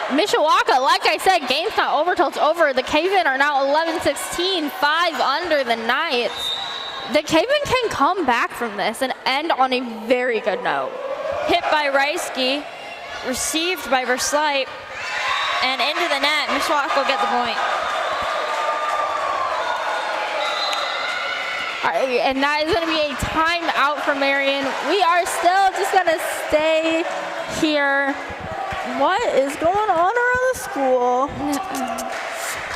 Mishawaka, like I said, game's not over till it's over. The Cavemen are now 11-16, 5 under the Knights. The Cavemen can come back from this and end on a very good note. Hit by Reisky, received by Verslipe, and into the net. Mishawaka will get the point. All right, and that is going to be a timeout for Marian. We are still just going to stay here. What is going on around the school?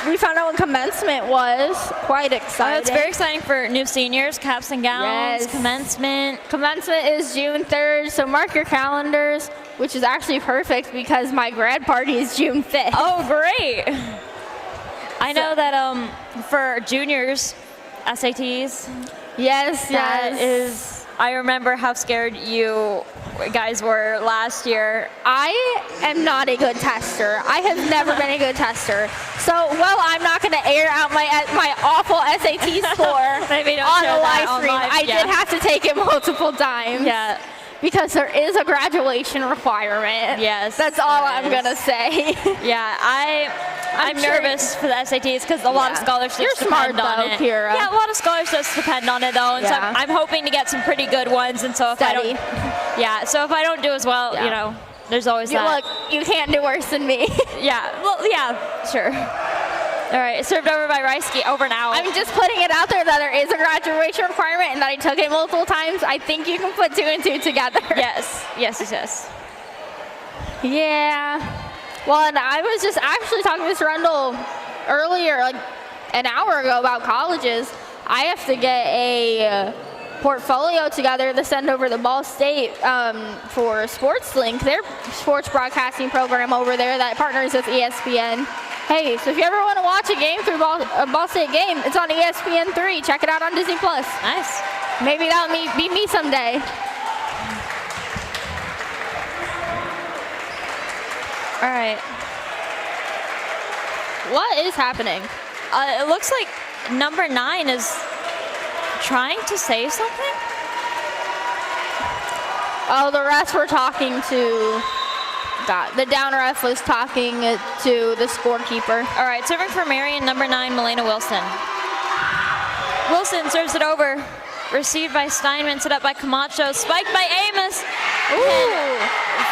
We found out when commencement was. Quite exciting. It's very exciting for new seniors, caps and gowns, yes. Commencement. Commencement is June 3rd, so mark your calendars, which is actually perfect because my grad party is June 5th. Oh, great. I know that for juniors, SATs. Yes, that is, I remember how scared you guys were last year. I am not a good tester. I have never been a good tester. So, well, I'm not going to air out my awful SAT score Maybe don't on show a that live on stream. live, I did have to take it multiple times. Yeah. Because there is a graduation requirement. Yes. That's all I'm going to say. Yeah, I'm nervous for the SATs because a lot of scholarships You're smart, depend on though, it. Kira. Yeah, a lot of scholarships depend on it though, and so I'm hoping to get some pretty good ones. And so if I don't, so if I don't do as well, you know, there's always that. Look, you can't do worse than me. Yeah, well, yeah, sure. All right, served over by Reisky, over and out. I'm just putting it out there that there is a graduation requirement and that I took it multiple times. I think you can put 2 and 2 together. Yes. Yeah. Well, and I was just actually talking to Mr. Rundle earlier, like an hour ago, about colleges. I have to get a portfolio together to send over to Ball State for SportsLink, their sports broadcasting program over there that partners with ESPN. Hey, so if you ever want to watch a game through a Ball State game, it's on ESPN3. Check it out on Disney+. Nice. Maybe that'll be me someday. All right. What is happening? It looks like number 9 is trying to say something. Oh, the refs were talking to... The down ref was talking to the scorekeeper. All right, serving for Marian, number 9, Milena Wilson. Wilson serves it over. Received by Steinman, set up by Camacho, spiked by Amos. Ooh.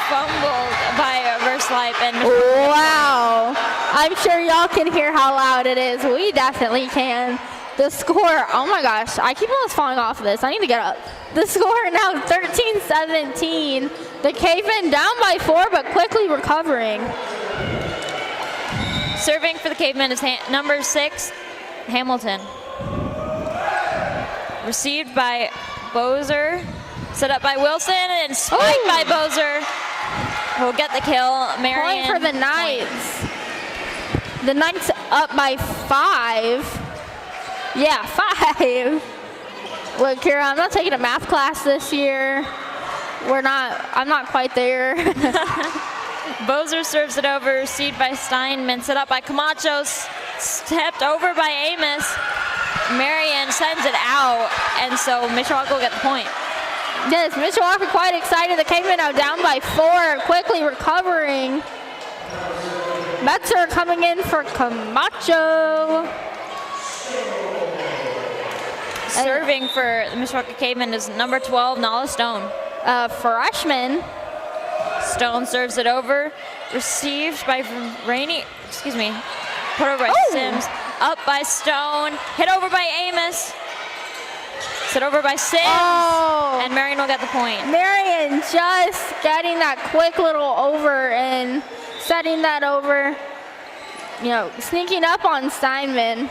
Fumbled by Verslipe. And wow. I'm sure y'all can hear how loud it is. We definitely can. The score, oh my gosh, I keep almost falling off of this. I need to get up. The score now 13-17. The Cavemen down by 4, but quickly recovering. Serving for the Cavemen is number 6, Hamilton. Received by Bozer, set up by Wilson, and spiked by Bozer. Who'll get the kill. Marian. Point for the Knights. The Knights up by 5. Yeah, 5. Look, Kira, I'm not taking a math class this year. I'm not quite there. Bozer serves it over, received by Steinman, set up by Camacho, stepped over by Amos. Marian sends it out, and so Mishawaka will get the point. Yes, Mishawaka quite excited. The Cavemen now down by 4, quickly recovering. Metzer coming in for Camacho. Serving for the Mishawaka Cavemen is number 12, Nala Stone. Freshman. Stone serves it over, received by put over by Sims, up by Stone, hit over by Amos, set over by Sims, and Marian will get the point. Marian just getting that quick little over and setting that over, sneaking up on Steinman.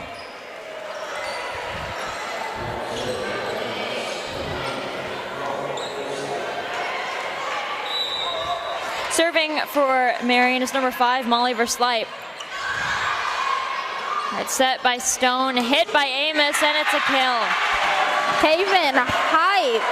Serving for Marian is number 5, Molly Verslipe. It's set by Stone, hit by Amos, and it's a kill. Caveman hype.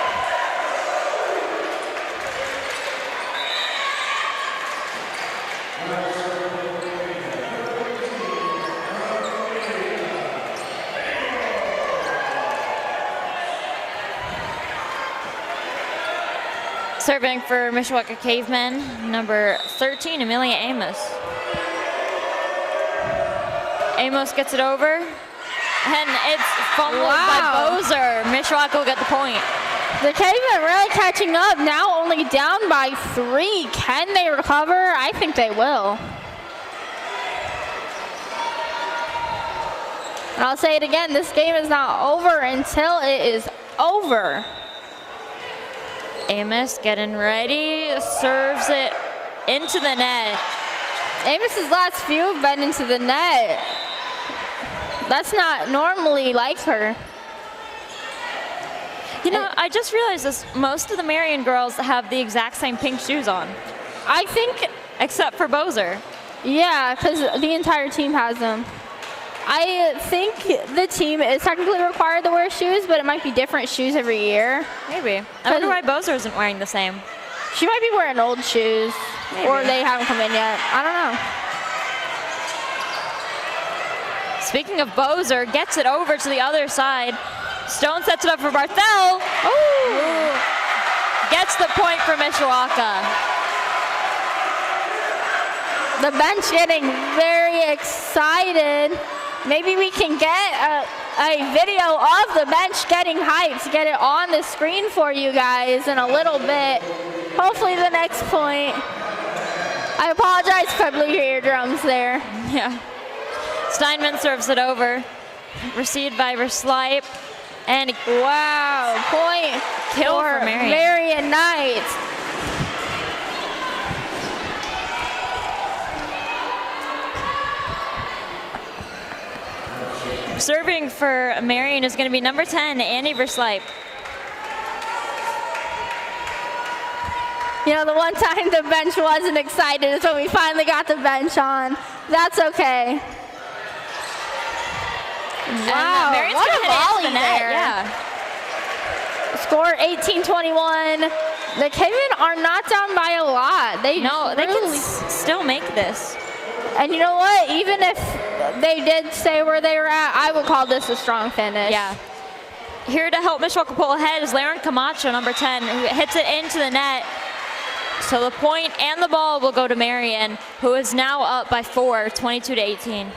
Serving for Mishawaka Cavemen, number 13, Amelia Amos. Amos gets it over, and it's fumbled by Bozer. Mishawaka will get the point. The Cavemen really catching up, now only down by 3. Can they recover? I think they will. And I'll say it again, this game is not over until it is over. Amos getting ready, serves it into the net. Amos's last few have been into the net. That's not normally like her. I just realized this. Most of the Marian girls have the exact same pink shoes on. I think, except for Bozer. Yeah, because the entire team has them. I think the team is technically required to wear shoes, but it might be different shoes every year. Maybe. I wonder why Bozer isn't wearing the same. She might be wearing old shoes. Maybe. Or they haven't come in yet. I don't know. Speaking of Bozer, gets it over to the other side. Stone sets it up for Barthel. Ooh. Gets the point for Mishawaka. The bench getting very excited. Maybe we can get a video of the bench getting hyped, get it on the screen for you guys in a little bit. Hopefully the next point. I apologize if I blew your eardrums there. Yeah. Steinman serves it over. Received by Verslipe. And wow, point kill for Marian Knight. Serving for Marian is going to be number 10, Annie Verslipe. The one time the bench wasn't excited is when we finally got the bench on. That's okay. Wow, Marian's what a volley the net. there. Yeah. Score 18-21. The Cavemen are not down by a lot. They can still make this. And you know what? Even if they did stay where they were at, I would call this a strong finish. Yeah. Here to help Mishawaka pull ahead is Lauren Camacho, number 10, who hits it into the net. So the point and the ball will go to Marian, who is now up by 4, 22-18.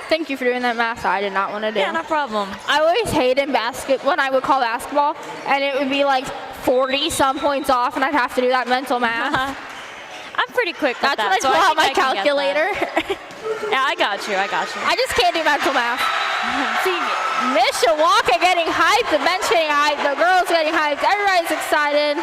Thank you for doing that math I did not want to do. Yeah, no problem. I always hated when I would call basketball, and it would be like 40-some points off, and I'd have to do that mental math. I'm pretty quick with that. That's when I pull out my calculator. Yeah, I got you. I just can't do mental math. See, Mishawaka getting hyped, the bench getting hyped, the girls getting hyped, everybody's excited.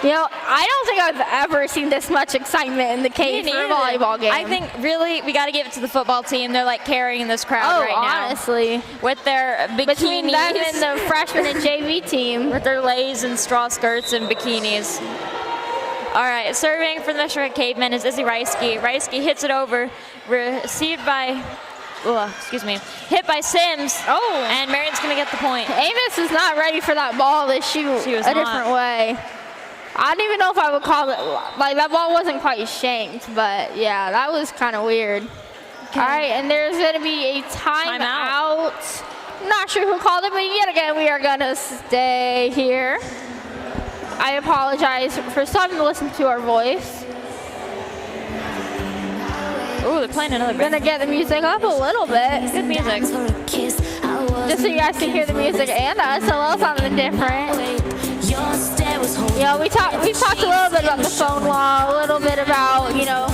You know, I don't think I've ever seen this much excitement in the cave for a volleyball game. I think really we got to give it to the football team. They're like carrying this crowd right now. Honestly. With their bikinis. Between them and the freshman and JV team. With their lays and straw skirts and bikinis. All right, serving for the Mishawaka Cavemen is Izzy Reisky. Reisky hits it over, received by, hit by Sims. Oh. And Marian's going to get the point. Amos is not ready for that ball to shoot a different way. I don't even know if I would call it, like that ball wasn't quite shanked, but yeah, that was kind of weird. Okay. All right, and there's going to be a timeout. Not sure who called it, but yet again, we are going to stay here. I apologize for stopping to listen to our voice. Ooh, they're playing another bit. We're going to get the music up a little bit. Good music. Just so you guys can hear the music and us, a little something different. Yeah, we've talked a little bit about the phone law, a little bit about, you know,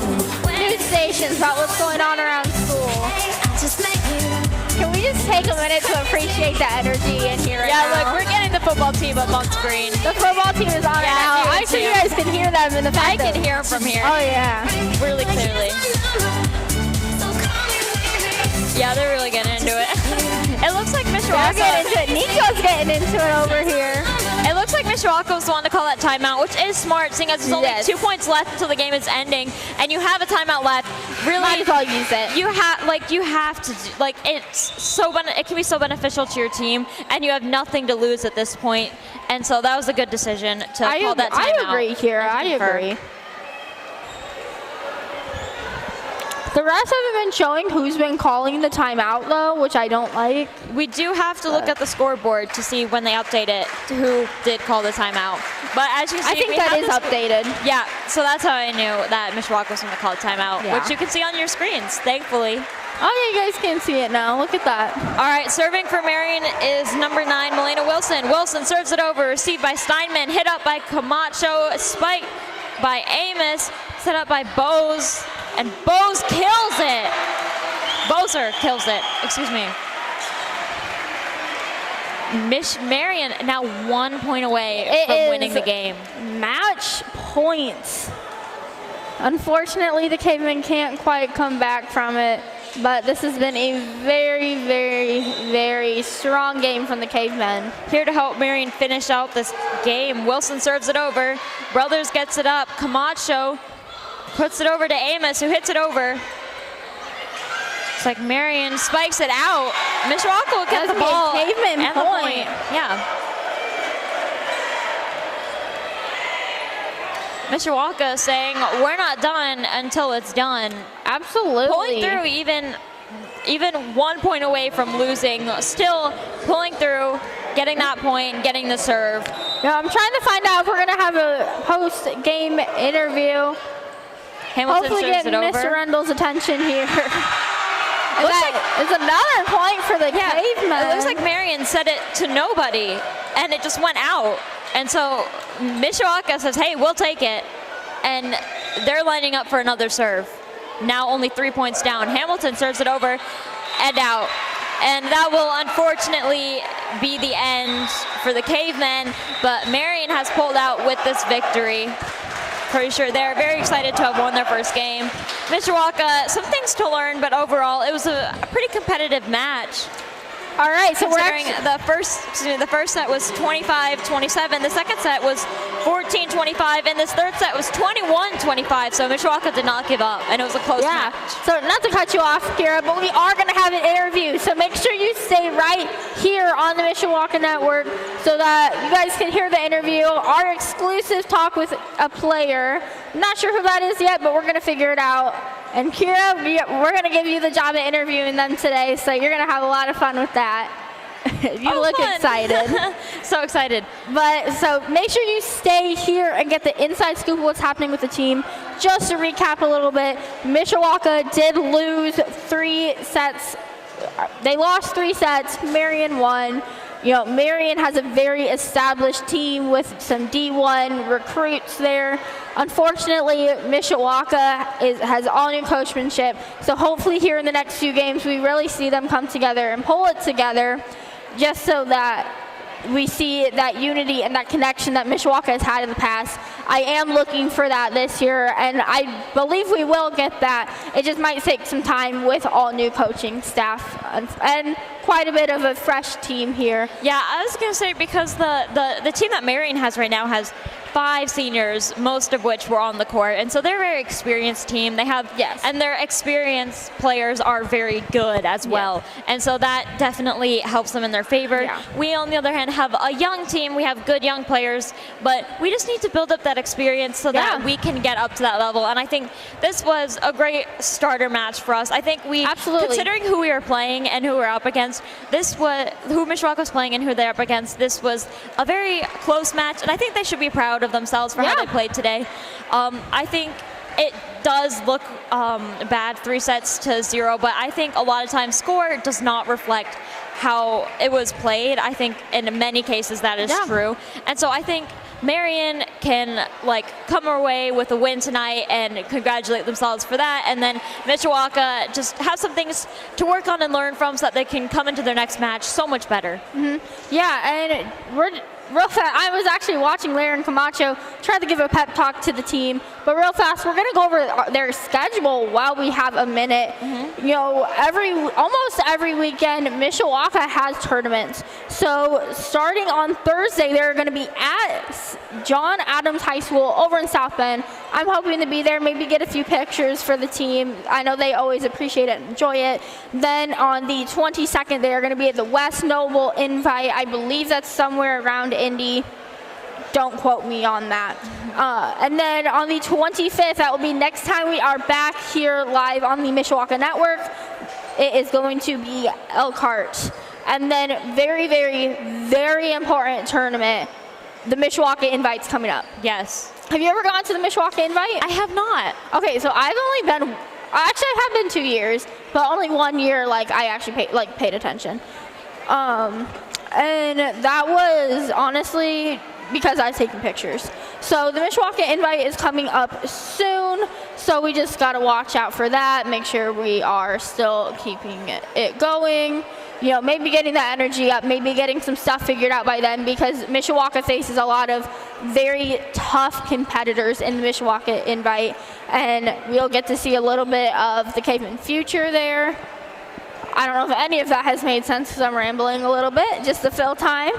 news stations, about what's going on around school. Can we just take a minute to appreciate the energy in here right now? Yeah, look, we're getting the football team up on screen. The football team is on now. I'm sure you guys can hear them in the fact I can hear them from here. Oh, yeah. Really clearly. Yeah, they're really getting into it. It looks like Mishawaka. They're getting into it. Nico's getting into it over here. It looks like Mishawaka was the one to call that timeout, which is smart, seeing as there's only 2 points left until the game is ending, and you have a timeout left. Really, might as well use it. You have to, it's so it can be so beneficial to your team, and you have nothing to lose at this point. And so that was a good decision to call that timeout. I agree, Kira. I agree. The rest haven't been showing who's been calling the timeout, though, which I don't like. We do have to look at the scoreboard to see when they update it to who did call the timeout. But as you see, I think that is updated. Yeah, so that's how I knew that Mishawaka was going to call the timeout, which you can see on your screens, thankfully. Oh, yeah, you guys can see it now. Look at that. All right, serving for Marian is number 9, Melina Wilson. Wilson serves it over, received by Steinman, hit up by Camacho, spiked by Amos, set up by Bose. And Bose kills it. Bozer kills it. Excuse me. Marian now 1 point away from winning the game. Match points. Unfortunately, the Cavemen can't quite come back from it, but this has been a very, very, very strong game from the Cavemen. Here to help Marian finish out this game, Wilson serves it over. Brothers gets it up. Camacho puts it over to Amos, who hits it over. It's like Marian spikes it out. Mishawaka will get the ball. Caveman and point. The point. Yeah. Mishawaka saying, we're not done until it's done. Absolutely. Pulling through even 1 point away from losing. Still pulling through, getting that point, getting the serve. Yeah, I'm trying to find out if we're going to have a post-game interview. Hamilton hopefully get Mr. Rendell's attention here. It's another point for the Cavemen. It looks like Marian said it to nobody, and it just went out. And so Mishawaka says, hey, we'll take it. And they're lining up for another serve. Now only 3 points down. Hamilton serves it over and out. And that will unfortunately be the end for the Cavemen, but Marian has pulled out with this victory. Pretty sure they're very excited to have won their first game. Mishawaka, some things to learn, but overall it was a pretty competitive match. All right, so considering the first set was 25-27, the second set was 14-25, and this third set was 21-25. So Mishawaka did not give up, and it was a close match. So not to cut you off, Kira, but we are going to have an interview. So make sure you stay right here on the Mishawaka Network so that you guys can hear the interview. Our exclusive talk with a player. Not sure who that is yet, but we're going to figure it out. And Kira, we're going to give you the job of interviewing them today, so you're going to have a lot of fun with that. You look excited. So excited. But so make sure you stay here and get the inside scoop of what's happening with the team. Just to recap a little bit, Mishawaka did lose 3 sets. They lost 3 sets. Marian won. Marian has a very established team with some D1 recruits there. Unfortunately, Mishawaka has all new coachmanship, so hopefully here in the next few games we really see them come together and pull it together, just so that we see that unity and that connection that Mishawaka has had in the past. I am looking for that this year, and I believe we will get that. It just might take some time with all new coaching staff and quite a bit of a fresh team here. Yeah, I was going to say, because the team that Marian has right now has 5 seniors, most of which were on the court, and so they're a very experienced team. They have, and their experienced players are very good as well, and so that definitely helps them in their favor. Yeah. We, on the other hand, have a young team. We have good young players, but we just need to build up that experience so that we can get up to that level. And I think this was a great starter match for us. I think we, considering who we are playing and who we're up against, this was who Mishawaka was playing and who they're up against. This was a very close match, and I think they should be proud of themselves for how they played today. I think it does look bad, 3-0, but I think a lot of times score does not reflect how it was played. I think in many cases that is true, and so I think Marian can come away with a win tonight and congratulate themselves for that, and then Mishawaka just have some things to work on and learn from so that they can come into their next match so much better. Yeah, and we're real fast. I was actually watching Larry and Camacho try to give a pep talk to the team, but real fast, we're going to go over their schedule while we have a minute. Almost every weekend, Mishawaka has tournaments. So starting on Thursday, they're going to be at John Adams High School over in South Bend. I'm hoping to be there, maybe get a few pictures for the team. I know they always appreciate it and enjoy it. Then on the 22nd, they are going to be at the West Noble Invite. I believe that's somewhere around Indy. Don't quote me on that. And then on the 25th, that will be next time we are back here live on the Mishawaka Network. It is going to be Elkhart. And then very, very, very important tournament, the Mishawaka Invite's coming up. Yes. Have you ever gone to the Mishawaka Invite? I have not. Okay, so I've only been, actually I have been 2 years, but only 1 year I actually paid attention. And that was honestly because I was taking pictures. So the Mishawaka Invite is coming up soon, so we just got to watch out for that, make sure we are still keeping it going. Maybe getting that energy up, maybe getting some stuff figured out by then, because Mishawaka faces a lot of very tough competitors in the Mishawaka Invite, and we'll get to see a little bit of the Caveman future there. I don't know if any of that has made sense because I'm rambling a little bit just to fill time.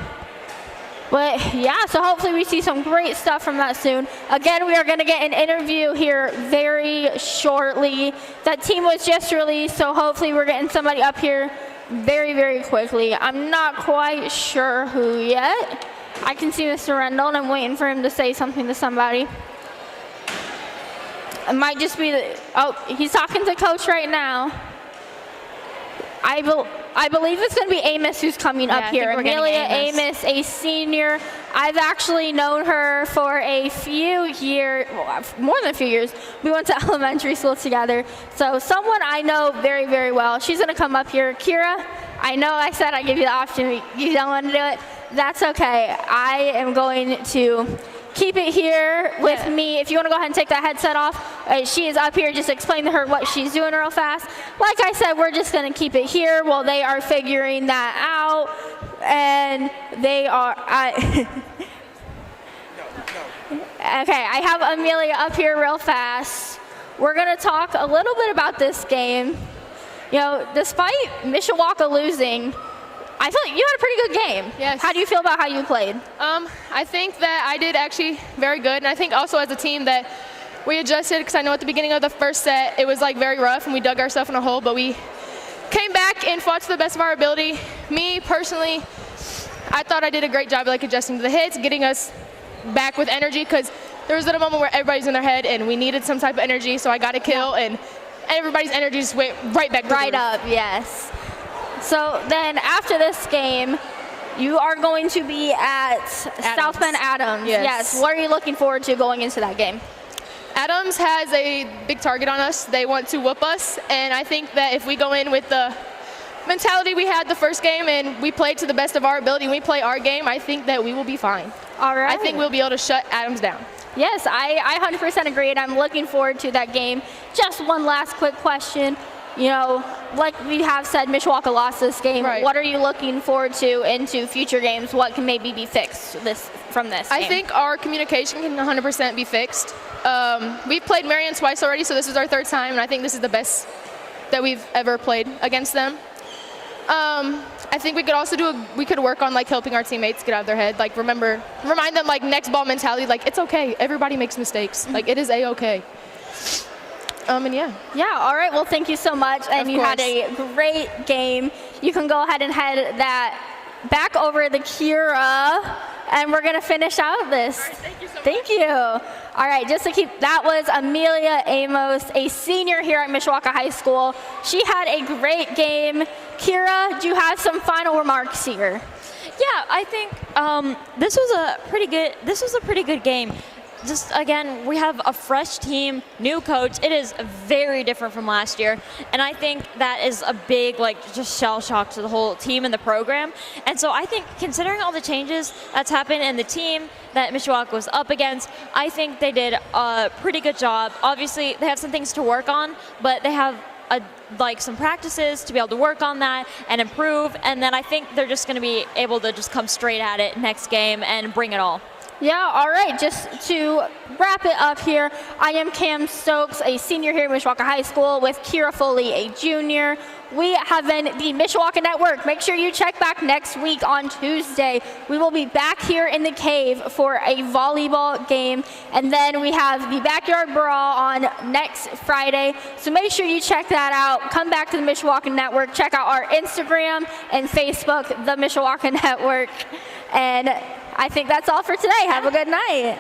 But yeah, so hopefully we see some great stuff from that soon. Again, we are going to get an interview here very shortly. That team was just released, so hopefully we're getting somebody up here very, very quickly. I'm not quite sure who yet. I can see Mr. Rendell, and I'm waiting for him to say something to somebody. It might just be he's talking to Coach right now. I believe it's going to be Amos who's coming up here. Amelia Amos, a senior. I've actually known her for a few years, more than a few years. We went to elementary school together. So someone I know very, very well. She's going to come up here. Kira, I know I said I'd give you the option. You don't want to do it? That's okay. I am going to keep it here with me. If you want to go ahead and take that headset off, she is up here. Just explain to her what she's doing real fast. Like I said, we're just going to keep it here while they are figuring that out. And they are... Okay, I have Amelia up here real fast. We're going to talk a little bit about this game. Despite Mishawaka losing, I feel like you had a pretty good game. Yes. How do you feel about how you played? I think that I did actually very good, and I think also as a team that we adjusted, because I know at the beginning of the first set it was very rough and we dug ourselves in a hole, but we came back and fought to the best of our ability. Me personally, I thought I did a great job adjusting to the hits, getting us back with energy, because there was a moment where everybody's in their head and we needed some type of energy, so I got a kill and everybody's energy just went right back to right up. Yes. So then after this game, you are going to be at South Bend Adams. Yes. What are you looking forward to going into that game? Adams has a big target on us. They want to whoop us, and I think that if we go in with the mentality we had the first game and we played to the best of our ability, we play our game, I think that we will be fine. All right. I think we'll be able to shut Adams down. Yes, I 100% agree, and I'm looking forward to that game. Just one last quick question. You know, like we have said, Mishawaka lost this game. Right. What are you looking forward to into future games? What can maybe be fixed from this game? I think our communication can 100% be fixed. We've played Marian twice already, so this is our third time, and I think this is the best that we've ever played against them. I think we could also we could work on like helping our teammates get out of their head. Like remind them like next ball mentality. Like it's okay. Everybody makes mistakes. Like it is a-okay. And yeah. Yeah, all right. Well, thank you so much. And you had a great game. You can go ahead and head that back over to Kira, and we're going to finish out this. All right, thank you so much. Thank you. All right, just to keep, that was Amelia Amos, a senior here at Mishawaka High School. She had a great game. Kira, do you have some final remarks here? Yeah, I think this was a pretty good game. Just again, we have a fresh team, new coach. It is very different from last year, and I think that is a big just shell shock to the whole team and the program. And so I think considering all the changes that's happened in the team that Mishawaka was up against, I think they did a pretty good job. Obviously, they have some things to work on, but they have some practices to be able to work on that and improve. And then I think they're just going to be able to just come straight at it next game and bring it all. Yeah, all right, just to wrap it up here, I am Cam Stokes, a senior here at Mishawaka High School, with Kira Foley, a junior. We have been the Mishawaka Network. Make sure you check back next week on Tuesday. We will be back here in the cave for a volleyball game, and then we have the Backyard Brawl on next Friday. So make sure you check that out. Come back to the Mishawaka Network. Check out our Instagram and Facebook, the Mishawaka Network. And I think that's all for today. Have a good night.